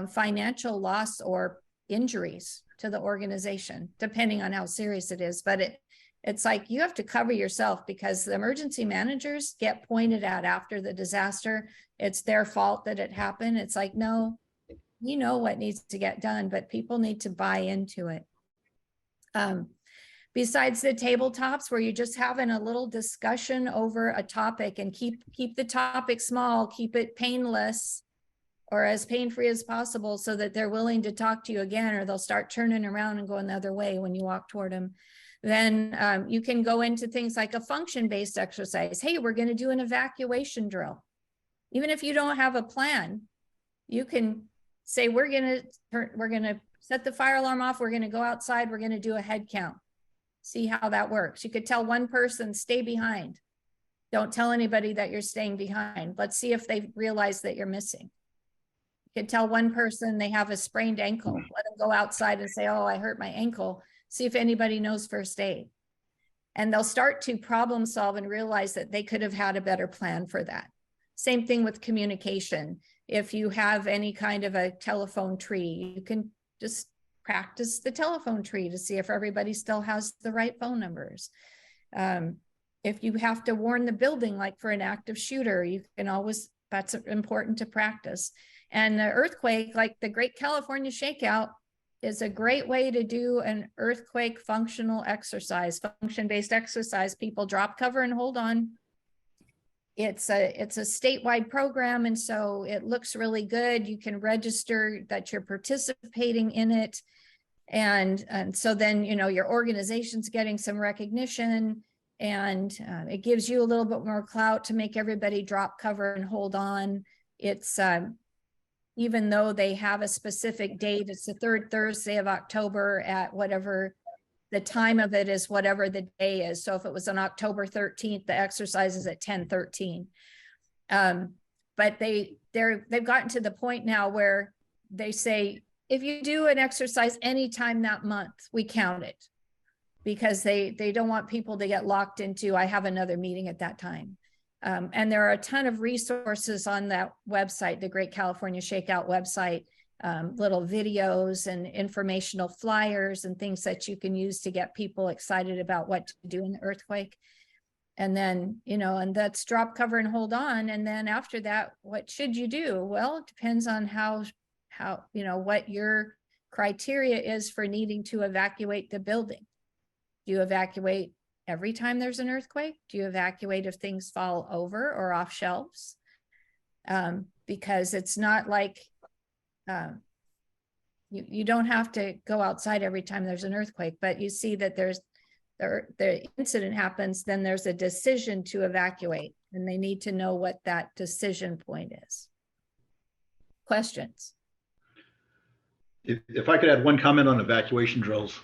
financial loss or injuries to the organization, depending on how serious it is. But it's like you have to cover yourself because the emergency managers get pointed at after the disaster. It's their fault that it happened. It's like, no, you know what needs to get done, but people need to buy into it. Besides the tabletops where you're just having a little discussion over a topic, and keep the topic small, keep it painless or as pain-free as possible so that they're willing to talk to you again, or they'll start turning around and going the other way when you walk toward them. Then you can go into things like a function-based exercise. Hey, we're going to do an evacuation drill. Even if you don't have a plan, you can say, we're going to set the fire alarm off. We're going to go outside. We're going to do a head count. See how that works. You could tell one person, stay behind. Don't tell anybody that you're staying behind. Let's see if they realize that you're missing. You could tell one person they have a sprained ankle. Let them go outside and say, oh, I hurt my ankle. See if anybody knows first aid. And they'll start to problem solve and realize that they could have had a better plan for that. Same thing with communication. If you have any kind of a telephone tree, you can just practice the telephone tree to see if everybody still has the right phone numbers. If you have to warn the building, like for an active shooter, you can always, that's important to practice. And the earthquake, like the Great California Shakeout, is a great way to do an earthquake functional exercise, function-based exercise. People drop, cover, and hold on. It's a statewide program, and so it looks really good. You can register that you're participating in it. And so then, you know, your organization's getting some recognition, and it gives you a little bit more clout to make everybody drop, cover, and hold on. It's even though they have a specific date, it's the third Thursday of October at whatever the time of it is, whatever the day is. So if it was on October 13th, the exercise is at 10:13. But they've gotten to the point now where they say, if you do an exercise anytime that month, we count it, because they don't want people to get locked into, I have another meeting at that time. And there are a ton of resources on that website, the Great California Shakeout website, little videos and informational flyers and things that you can use to get people excited about what to do in the earthquake. And then, you know, and that's drop, cover, and hold on. And then after that, what should you do? Well, it depends on how, you know, what your criteria is for needing to evacuate the building. Do you evacuate every time there's an earthquake? Do you evacuate if things fall over or off shelves? Because it's not like You don't have to go outside every time there's an earthquake, but you see that the incident happens, then there's a decision to evacuate, and they need to know what that decision point is. Questions? If I could add one comment on evacuation drills,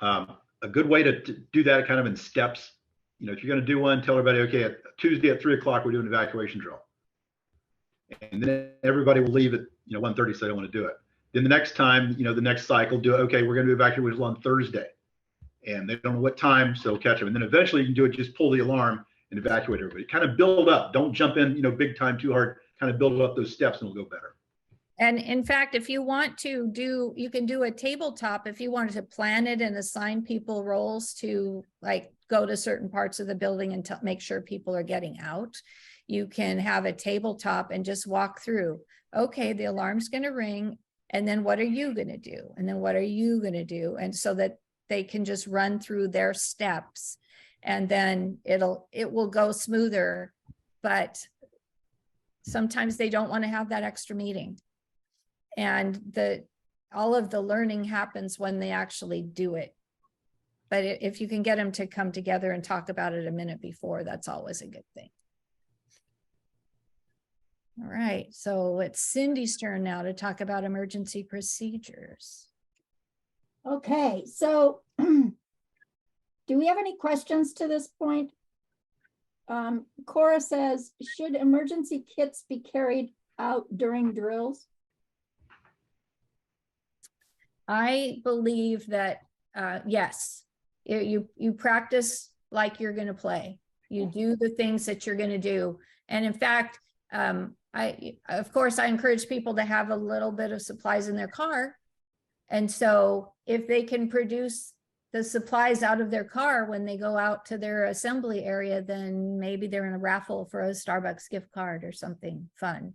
a good way to do that kind of in steps. You know, if you're going to do one, tell everybody, okay, Tuesday at 3 o'clock, we're doing an evacuation drill. And then everybody will leave at, 1:30, so they don't want to do it. Then the next time, the next cycle, do it. Okay, we're going to do evacuation on Thursday. And they don't know what time, so catch them. And then eventually you can do it, just pull the alarm and evacuate everybody. Kind of build up. Don't jump in, big time too hard. Kind of build up those steps and it'll go better. And in fact, if you want to do, you can do a tabletop if you wanted to plan it and assign people roles to like go to certain parts of the building and make sure people are getting out. You can have a tabletop and just walk through. Okay, the alarm's going to ring. And then what are you going to do? And then what are you going to do? And so that they can just run through their steps, and then it will go smoother. But sometimes they don't want to have that extra meeting. And all of the learning happens when they actually do it. But if you can get them to come together and talk about it a minute before, that's always a good thing. All right, so it's Cindy's turn now to talk about emergency procedures. Okay, so do we have any questions to this point? Cora says, should emergency kits be carried out during drills? I believe that, yes, you practice like you're going to play. You do the things that you're going to do. And in fact, of course, I encourage people to have a little bit of supplies in their car. And so if they can produce the supplies out of their car when they go out to their assembly area, then maybe they're in a raffle for a Starbucks gift card or something fun.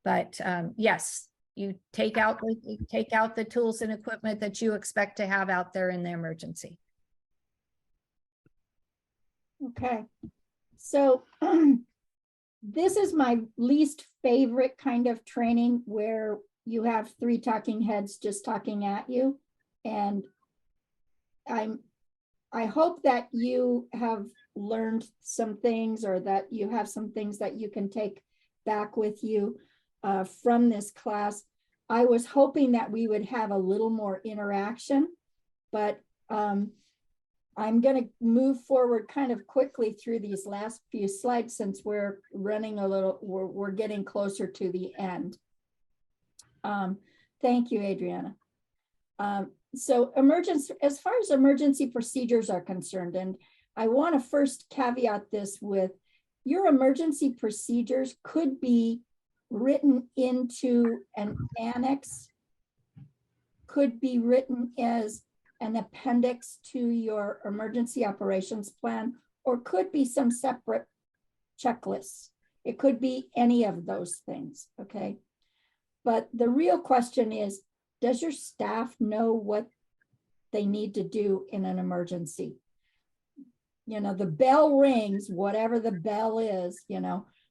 But yes, you take out the tools and equipment that you expect to have out there in the emergency. Okay, so this is my least favorite kind of training, where you have 3 talking heads just talking at you. And I hope that you have learned some things, or that you have some things that you can take back with you from this class. I was hoping that we would have a little more interaction, but I'm going to move forward kind of quickly through these last few slides, since we're running a little, we're getting closer to the end. Thank you, Adriana. So as far as emergency procedures are concerned, and I want to first caveat this with, your emergency procedures could be written into an annex, could be written as an appendix to your emergency operations plan, or could be some separate checklists. It could be any of those things, okay? But the real question is, does your staff know what they need to do in an emergency? The bell rings, whatever the bell is,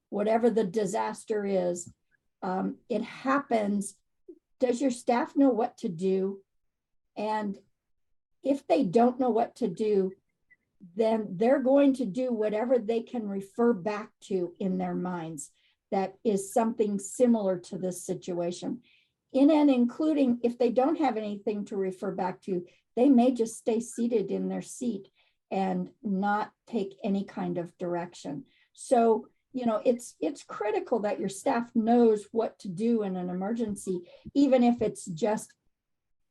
whatever the disaster is, it happens. Does your staff know what to do? And if they don't know what to do, then they're going to do whatever they can refer back to in their minds that is something similar to this situation. In and including, if they don't have anything to refer back to, they may just stay seated in their seat and not take any kind of direction. So, it's critical that your staff knows what to do in an emergency, even if it's just,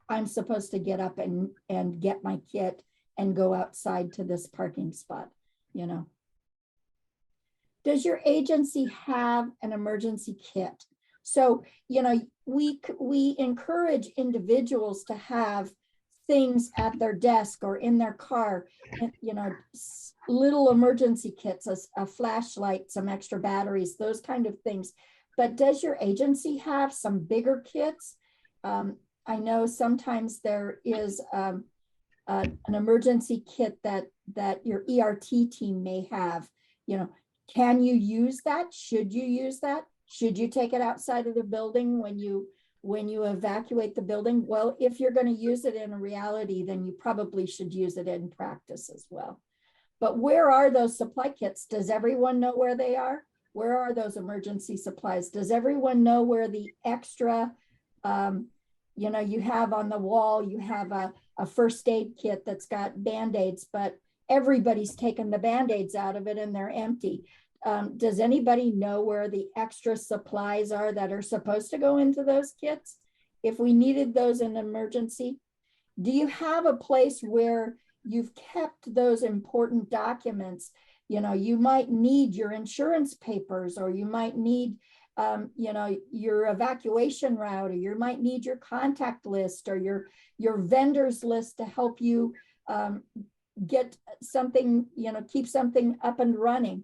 I'm supposed to get up and get my kit and go outside to this parking spot, Does your agency have an emergency kit? So, we encourage individuals to have things at their desk or in their car, little emergency kits, a flashlight, some extra batteries, those kind of things. But does your agency have some bigger kits? I know sometimes there is an emergency kit that your ERT team may have. Can you use that? Should you use that? Should you take it outside of the building when you when you evacuate the building? Well, if you're going to use it in reality, then you probably should use it in practice as well. But where are those supply kits? Does everyone know where they are? Where are those emergency supplies? Does everyone know where the extra, you know, you have on the wall, you have a first aid kit that's got Band-Aids, but everybody's taken the Band-Aids out of it and they're empty. Does anybody know where the extra supplies are that are supposed to go into those kits if we needed those in emergency? Do you have a place where you've kept those important documents? You know, you might need your insurance papers, or you might need, you know, your evacuation route, or you might need your contact list or your vendors list to help you get something, you know, keep something up and running.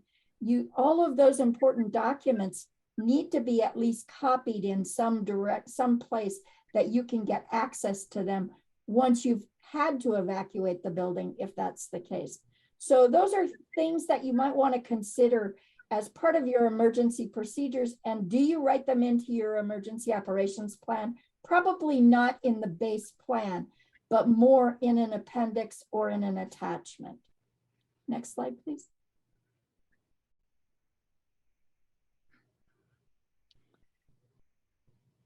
All of those important documents need to be at least copied in some place that you can get access to them once you've had to evacuate the building, if that's the case. So those are things that you might want to consider as part of your emergency procedures. And do you write them into your emergency operations plan? Probably not in the base plan, but more in an appendix or in an attachment. Next slide, please.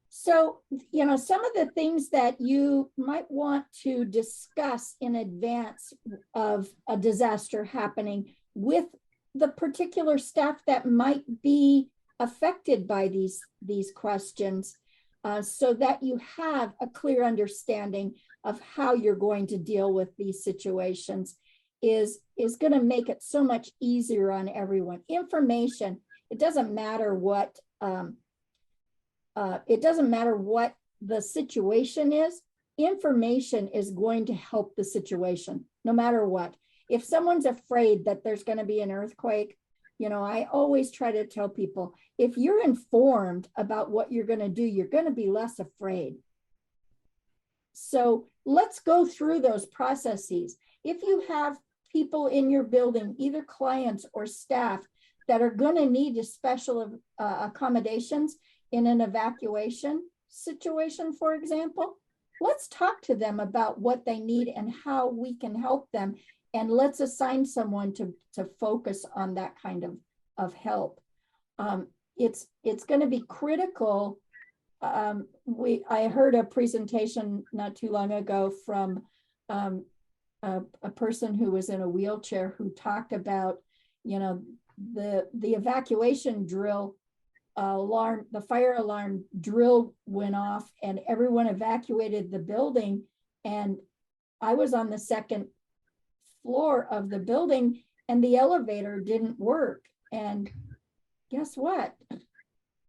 So, you know, some of the things that you might want to discuss in advance of a disaster happening with the particular staff that might be affected by these questions, so that you have a clear understanding of how you're going to deal with these situations is going to make it so much easier on everyone. Information, it doesn't matter what the situation is. Information is going to help the situation no matter what. If someone's afraid that there's going to be an earthquake, you know, I always try to tell people, if you're informed about what you're going to do, you're going to be less afraid. So let's go through those processes. If you have people in your building, either clients or staff, that are going to need a special accommodations in an evacuation situation, for example, let's talk to them about what they need and how we can help them. And let's assign someone to focus on that kind of help. It's going to be critical. I heard a presentation not too long ago from a person who was in a wheelchair who talked about, you know, the evacuation drill alarm, the fire alarm drill went off and everyone evacuated the building. And I was on the second floor of the building and the elevator didn't work. And guess what?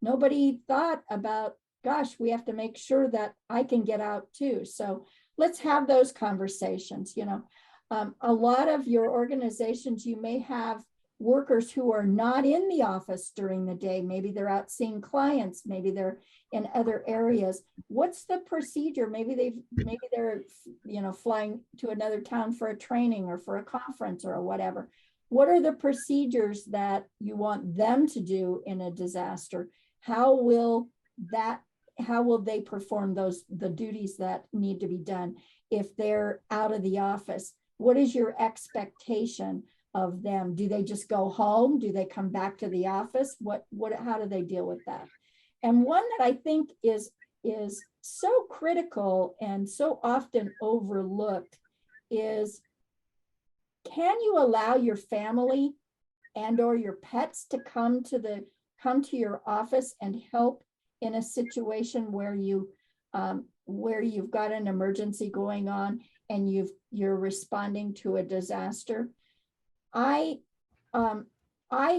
Nobody thought about, gosh, we have to make sure that I can get out too. So let's have those conversations. You know, a lot of your organizations, you may have workers who are not in the office during the day. Maybe they're out seeing clients, maybe they're in other areas. What's the procedure? Maybe they're, you know, flying to another town for a training or for a conference or whatever. What are the procedures that you want them to do in a disaster? How will they perform the duties that need to be done if they're out of the office? What is your expectation of them? Do they just go home? Do they come back to the office? How do they deal with that? And one that I think is so critical and so often overlooked is, can you allow your family and or your pets to come to your office and help in a situation where you've got an emergency going on and you're responding to a disaster? I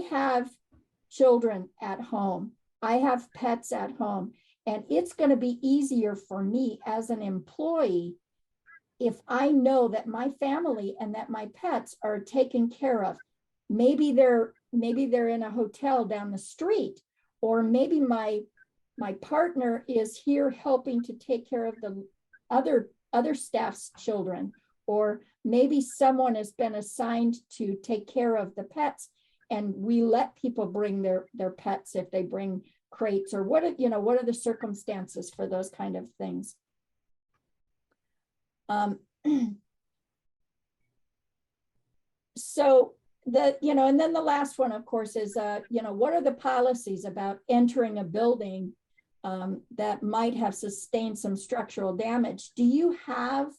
have children at home. I have pets at home, and it's going to be easier for me as an employee if I know that my family and that my pets are taken care of. Maybe they're in a hotel down the street, or maybe my partner is here helping to take care of the other staff's children, or maybe someone has been assigned to take care of the pets, and we let people bring their pets if they bring crates, or what are, what are the circumstances for those kind of things? So and then the last one, of course, is, what are the policies about entering a building that might have sustained some structural damage? Do you have,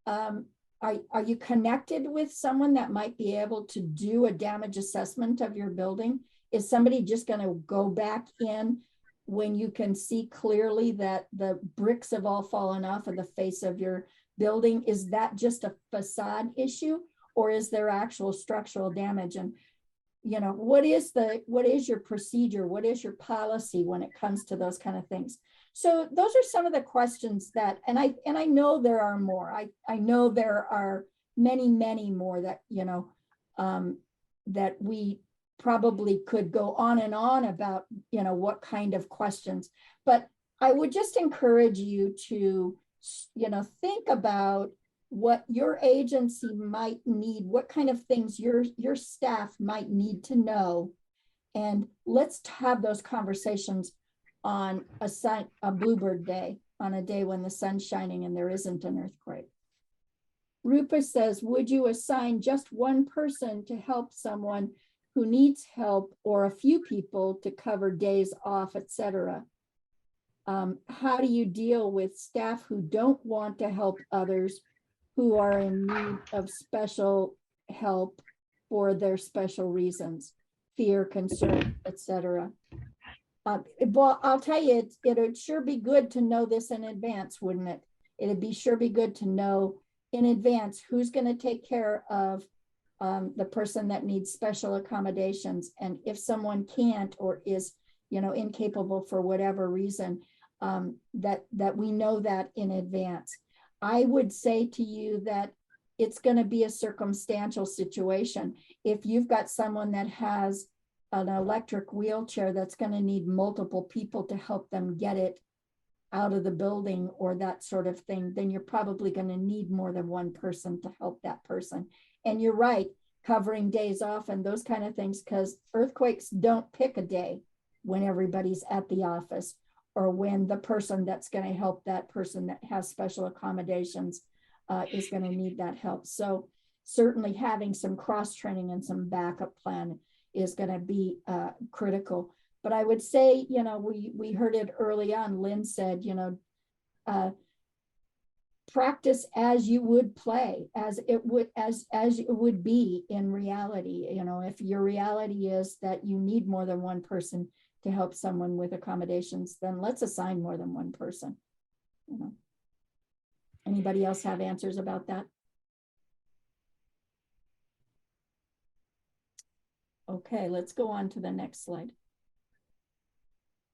are you connected with someone that might be able to do a damage assessment of your building? Is somebody just going to go back in when you can see clearly that the bricks have all fallen off of the face of your building? Is that just a facade issue, or is there actual structural damage? And what is your procedure? What is your policy when it comes to those kind of things? So those are some of the questions that, and I know there are more. I know there are many, many more that, that we probably could go on and on about, what kind of questions. But I would just encourage you to, think about what your agency might need, what kind of things your staff might need to know. And let's have those conversations on a Bluebird day, on a day when the sun's shining and there isn't an earthquake. Rupa says, would you assign just one person to help someone who needs help, or a few people to cover days off, etc.? How do you deal with staff who don't want to help others who are in need of special help for their special reasons, fear, concern, etc.? Well, I'll tell you, it'd sure be good to know this in advance, wouldn't it? It'd sure be good to know in advance who's going to take care of the person that needs special accommodations. And if someone can't, or is, incapable for whatever reason, that we know that in advance. I would say to you that it's going to be a circumstantial situation. If you've got someone that has an electric wheelchair that's going to need multiple people to help them get it out of the building, or that sort of thing, then you're probably going to need more than one person to help that person. And you're right, covering days off and those kind of things, because earthquakes don't pick a day when everybody's at the office, or when the person that's going to help that person that has special accommodations is going to need that help. So certainly having some cross-training and some backup plan is going to be critical. But I would say, we heard it early on. Lynn said, practice as you would play, as it would be in reality. If your reality is that you need more than one person to help someone with accommodations, then let's assign more than one person. Anybody else have answers about that? Okay, let's go on to the next slide.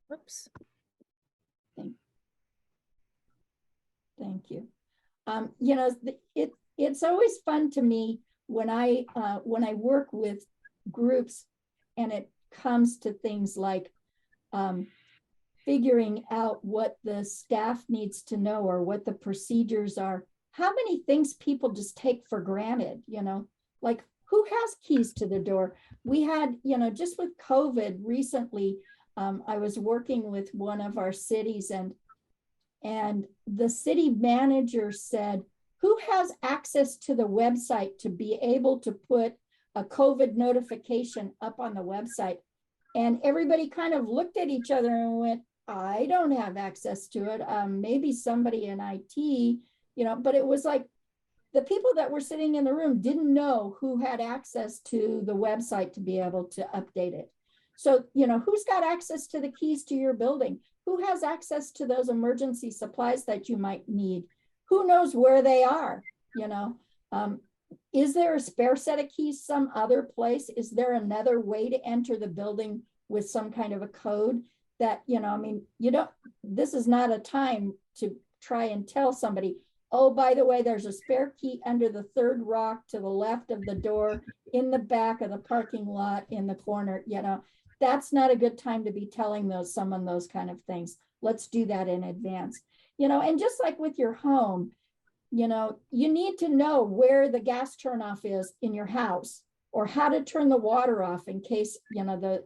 Whoops. Thank you. It's always fun to me when I work with groups and it comes to things like figuring out what the staff needs to know, or what the procedures are. How many things people just take for granted, like who has keys to the door? We had, just with COVID recently, I was working with one of our cities, and the city manager said, who has access to the website to be able to put a COVID notification up on the website? And everybody kind of looked at each other and went, I don't have access to it. Maybe somebody in IT, but it was like the people that were sitting in the room didn't know who had access to the website to be able to update it. So, who's got access to the keys to your building? Who has access to those emergency supplies that you might need? Who knows where they are? Is there a spare set of keys some other place? Is there another way to enter the building with some kind of a code that, this is not a time to try and tell somebody, oh, by the way, there's a spare key under the third rock to the left of the door in the back of the parking lot in the corner. That's not a good time to be telling someone those kind of things. Let's do that in advance. And just like with your home, you need to know where the gas turnoff is in your house. or how to turn the water off in case, you know,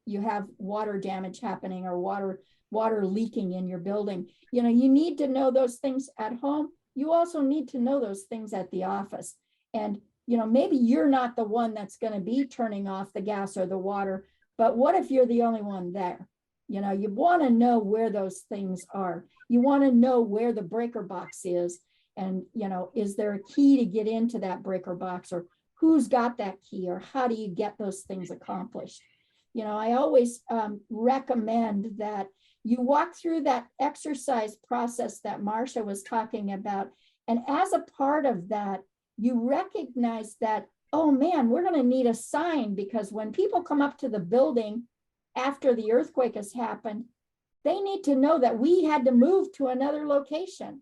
you have water damage happening or water leaking in your building. You know, you need to know those things at home. You also need to know those things at the office. And, you know, maybe you're not the one that's going to be turning off the gas or the water, but what if you're the only one there? You know, you want to know where those things are. You want to know where the breaker box is. And, you know, is there a key to get into that breaker box, or who's got that key, or how do you get those things accomplished? You know, I always recommend that you walk through that exercise process that Marcia was talking about. And as a part of that, you recognize that, oh man, we're going to need a sign, because when people come up to the building after the earthquake has happened, they need to know that we had to move to another location,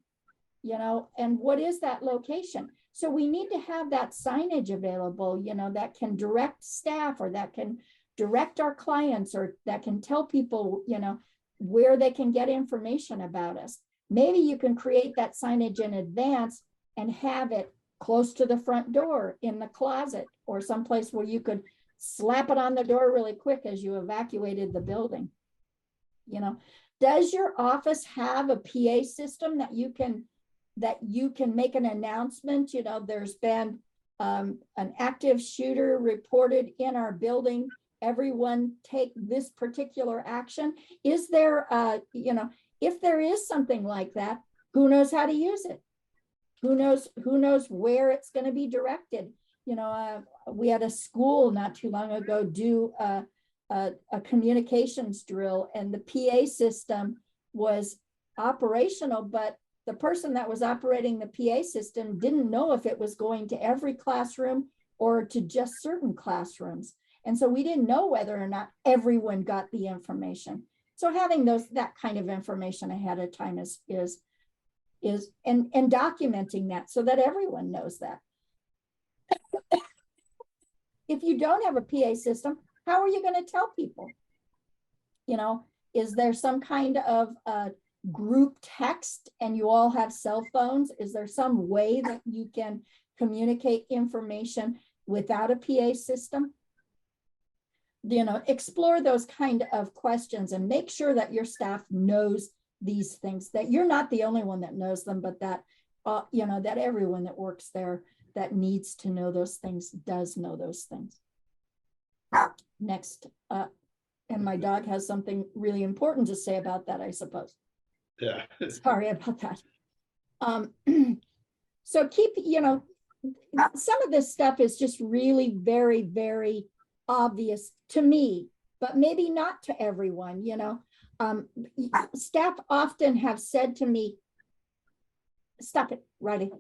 you know, and what is that location? So we need to have that signage available, you know, that can direct staff, or that can direct our clients, or that can tell people, you know, where they can get information about us. Maybe you can create that signage in advance and have it close to the front door, in the closet, or someplace where you could slap it on the door really quick as you evacuated the building. You know, does your office have a PA system that you can make an announcement? You know, there's been an active shooter reported in our building. Everyone take this particular action. Is there, you know, if there is something like that, who knows how to use it? Who knows where it's going to be directed? You know, we had a school not too long ago do a communications drill, and the PA system was operational, but the person that was operating the PA system didn't know if it was going to every classroom or to just certain classrooms. And so we didn't know whether or not everyone got the information. So having that kind of information ahead of time is and documenting that so that everyone knows that. If you don't have a PA system, how are you going to tell people? You know, is there some kind of group text, and you all have cell phones? Is there some way that you can communicate information without a PA system? You know, explore those kind of questions and make sure that your staff knows these things, that you're not the only one that knows them, but that, you know, that everyone that works there that needs to know those things does know those things. Next, and my dog has something really important to say about that, I suppose. Yeah. Sorry about that. So keep, you know, some of this stuff is just really very, very obvious to me, but maybe not to everyone. You know, staff often have said to me, stop it, Riley.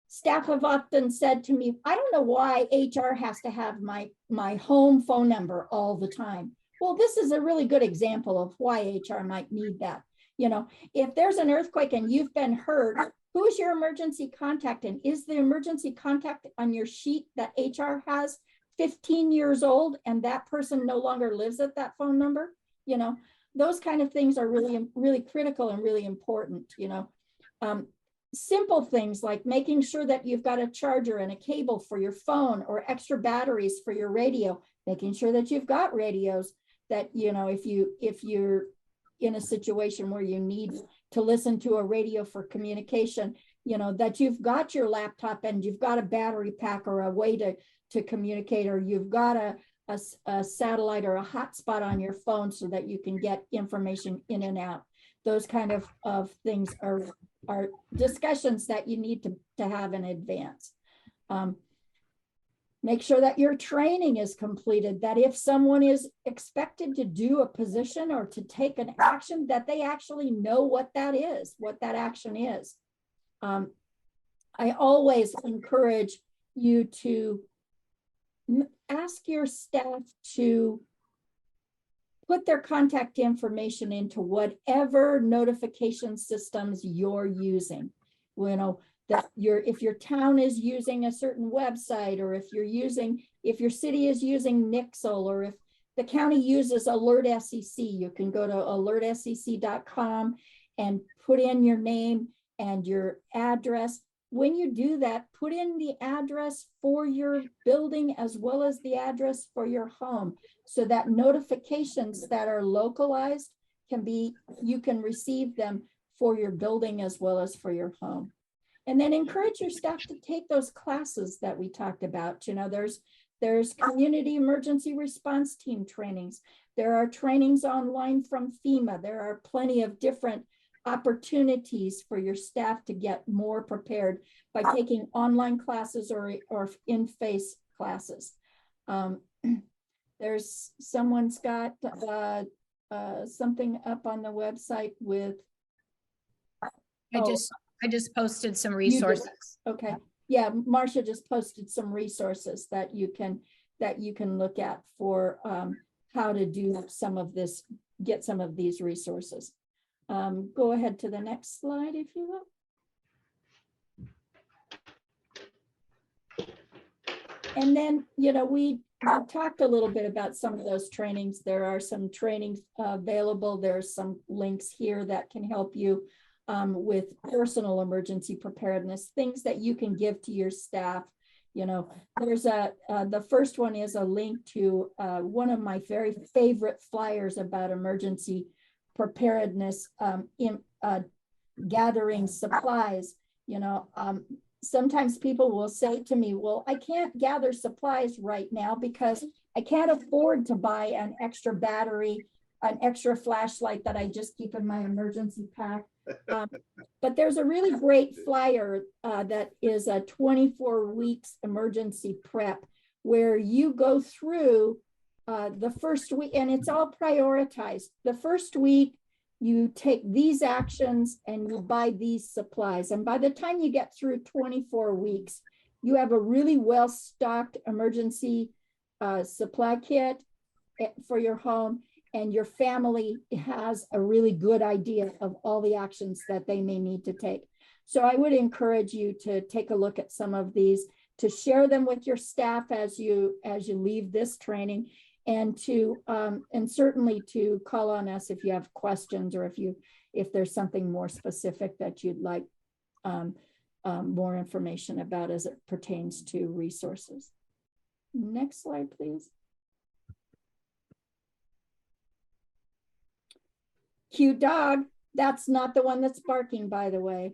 Staff have often said to me, I don't know why HR has to have my home phone number all the time. Well, this is a really good example of why HR might need that. You know, if there's an earthquake and you've been hurt, who's your emergency contact? And is the emergency contact on your sheet that HR has 15 years old and that person no longer lives at that phone number? You know, those kind of things are really, really critical and really important. You know, simple things like making sure that you've got a charger and a cable for your phone, or extra batteries for your radio, making sure that you've got radios that, you know, if you're in a situation where you need to listen to a radio for communication, you know, that you've got your laptop and you've got a battery pack or a way to communicate, or you've got a satellite or a hotspot on your phone so that you can get information in and out. Those kind of things are discussions that you need to have in advance. Make sure that your training is completed, that if someone is expected to do a position or to take an action, that they actually know what that is, what that action is. I always encourage you to ask your staff to put their contact information into whatever notification systems you're using. You know, that if your town is using a certain website, or if your city is using Nixle, or if the county uses Alert SEC, you can go to alertsec.com and put in your name and your address. when you do that, put in the address for your building as well as the address for your home, so that notifications that are localized you can receive them for your building as well as for your home. And then encourage your staff to take those classes that we talked about. You know, there's community emergency response team trainings. There are trainings online from FEMA. There are plenty of different opportunities for your staff to get more prepared by taking online classes or in-face classes. There's someone's got something up on the website with. I just posted some You did. resources. Okay, yeah, Marcia just posted some resources that you can look at for how to do some of this, get some of these resources. Go ahead to the next slide, if you will. And then, you know, we talked a little bit about some of those trainings. There are some trainings available. There's some links here that can help you with personal emergency preparedness, things that you can give to your staff. You know, there's the first one is a link to one of my very favorite flyers about emergency preparedness in gathering supplies. You know, sometimes people will say to me, well, I can't gather supplies right now because I can't afford to buy an extra battery, an extra flashlight that I just keep in my emergency pack. But there's a really great flyer that is a 24 weeks emergency prep, where you go through the first week, and it's all prioritized. The first week, you take these actions and you buy these supplies. And by the time you get through 24 weeks, you have a really well-stocked emergency supply kit for your home, and your family has a really good idea of all the actions that they may need to take. So I would encourage you to take a look at some of these, to share them with your staff as you leave this training, and to and certainly to call on us if you have questions, or if there's something more specific that you'd like more information about as it pertains to resources. Next slide, please. Cute dog. That's not the one that's barking, by the way.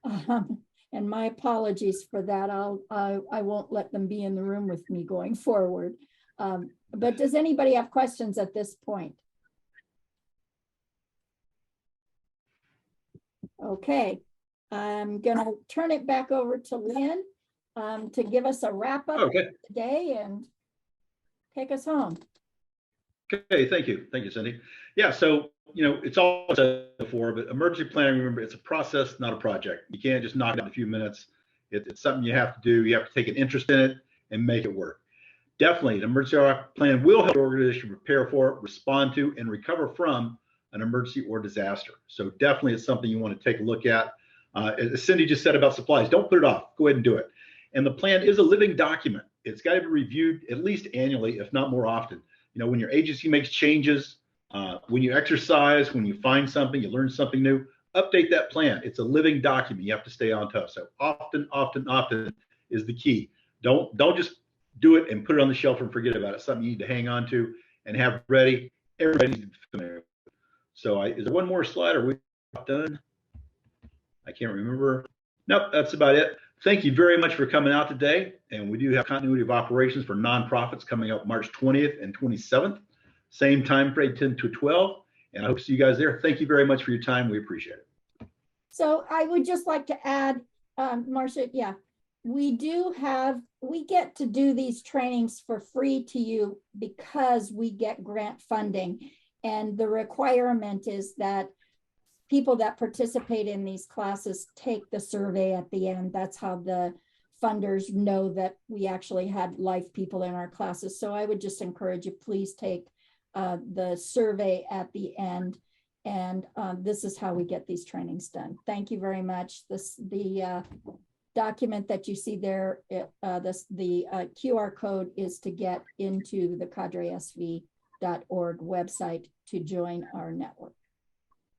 And my apologies for that. I won't let them be in the room with me going forward. But does anybody have questions at this point? Okay, I'm gonna turn it back over to Lynn to give us a wrap up today and take us home. Okay, thank you, Cindy. Yeah, so you know, it's all said before, but emergency planning, remember, it's a process, not a project. You can't just knock it out in a few minutes. It's something you have to do. You have to take an interest in it and make it work. Definitely, an emergency plan will help your organization prepare for, respond to, and recover from an emergency or disaster. So definitely, it's something you want to take a look at. As Cindy just said about supplies, don't put it off. Go ahead and do it. And the plan is a living document. It's got to be reviewed at least annually, if not more often. You know, when your agency makes changes, when you exercise, when you find something, you learn something new, update that plan. It's a living document. You have to stay on top. So often is the key. Don't just do it and put it on the shelf and forget about it. Something you need to hang on to and have ready. Everybody needs to be familiar with it. So is there one more slide? Are we done? I can't remember. Nope, that's about it. Thank you very much for coming out today. And we do have continuity of operations for nonprofits coming up March 20th and 27th. Same time frame, 10 to 12. And I hope to see you guys there. Thank you very much for your time. We appreciate it. So I would just like to add, Marcia, yeah, we get to do these trainings for free to you because we get grant funding. And the requirement is that people that participate in these classes take the survey at the end. That's how the funders know that we actually had live people in our classes. So I would just encourage you, please take the survey at the end. And this is how we get these trainings done. Thank you very much. The document that you see there, the QR code is to get into the cadresv.org website to join our network.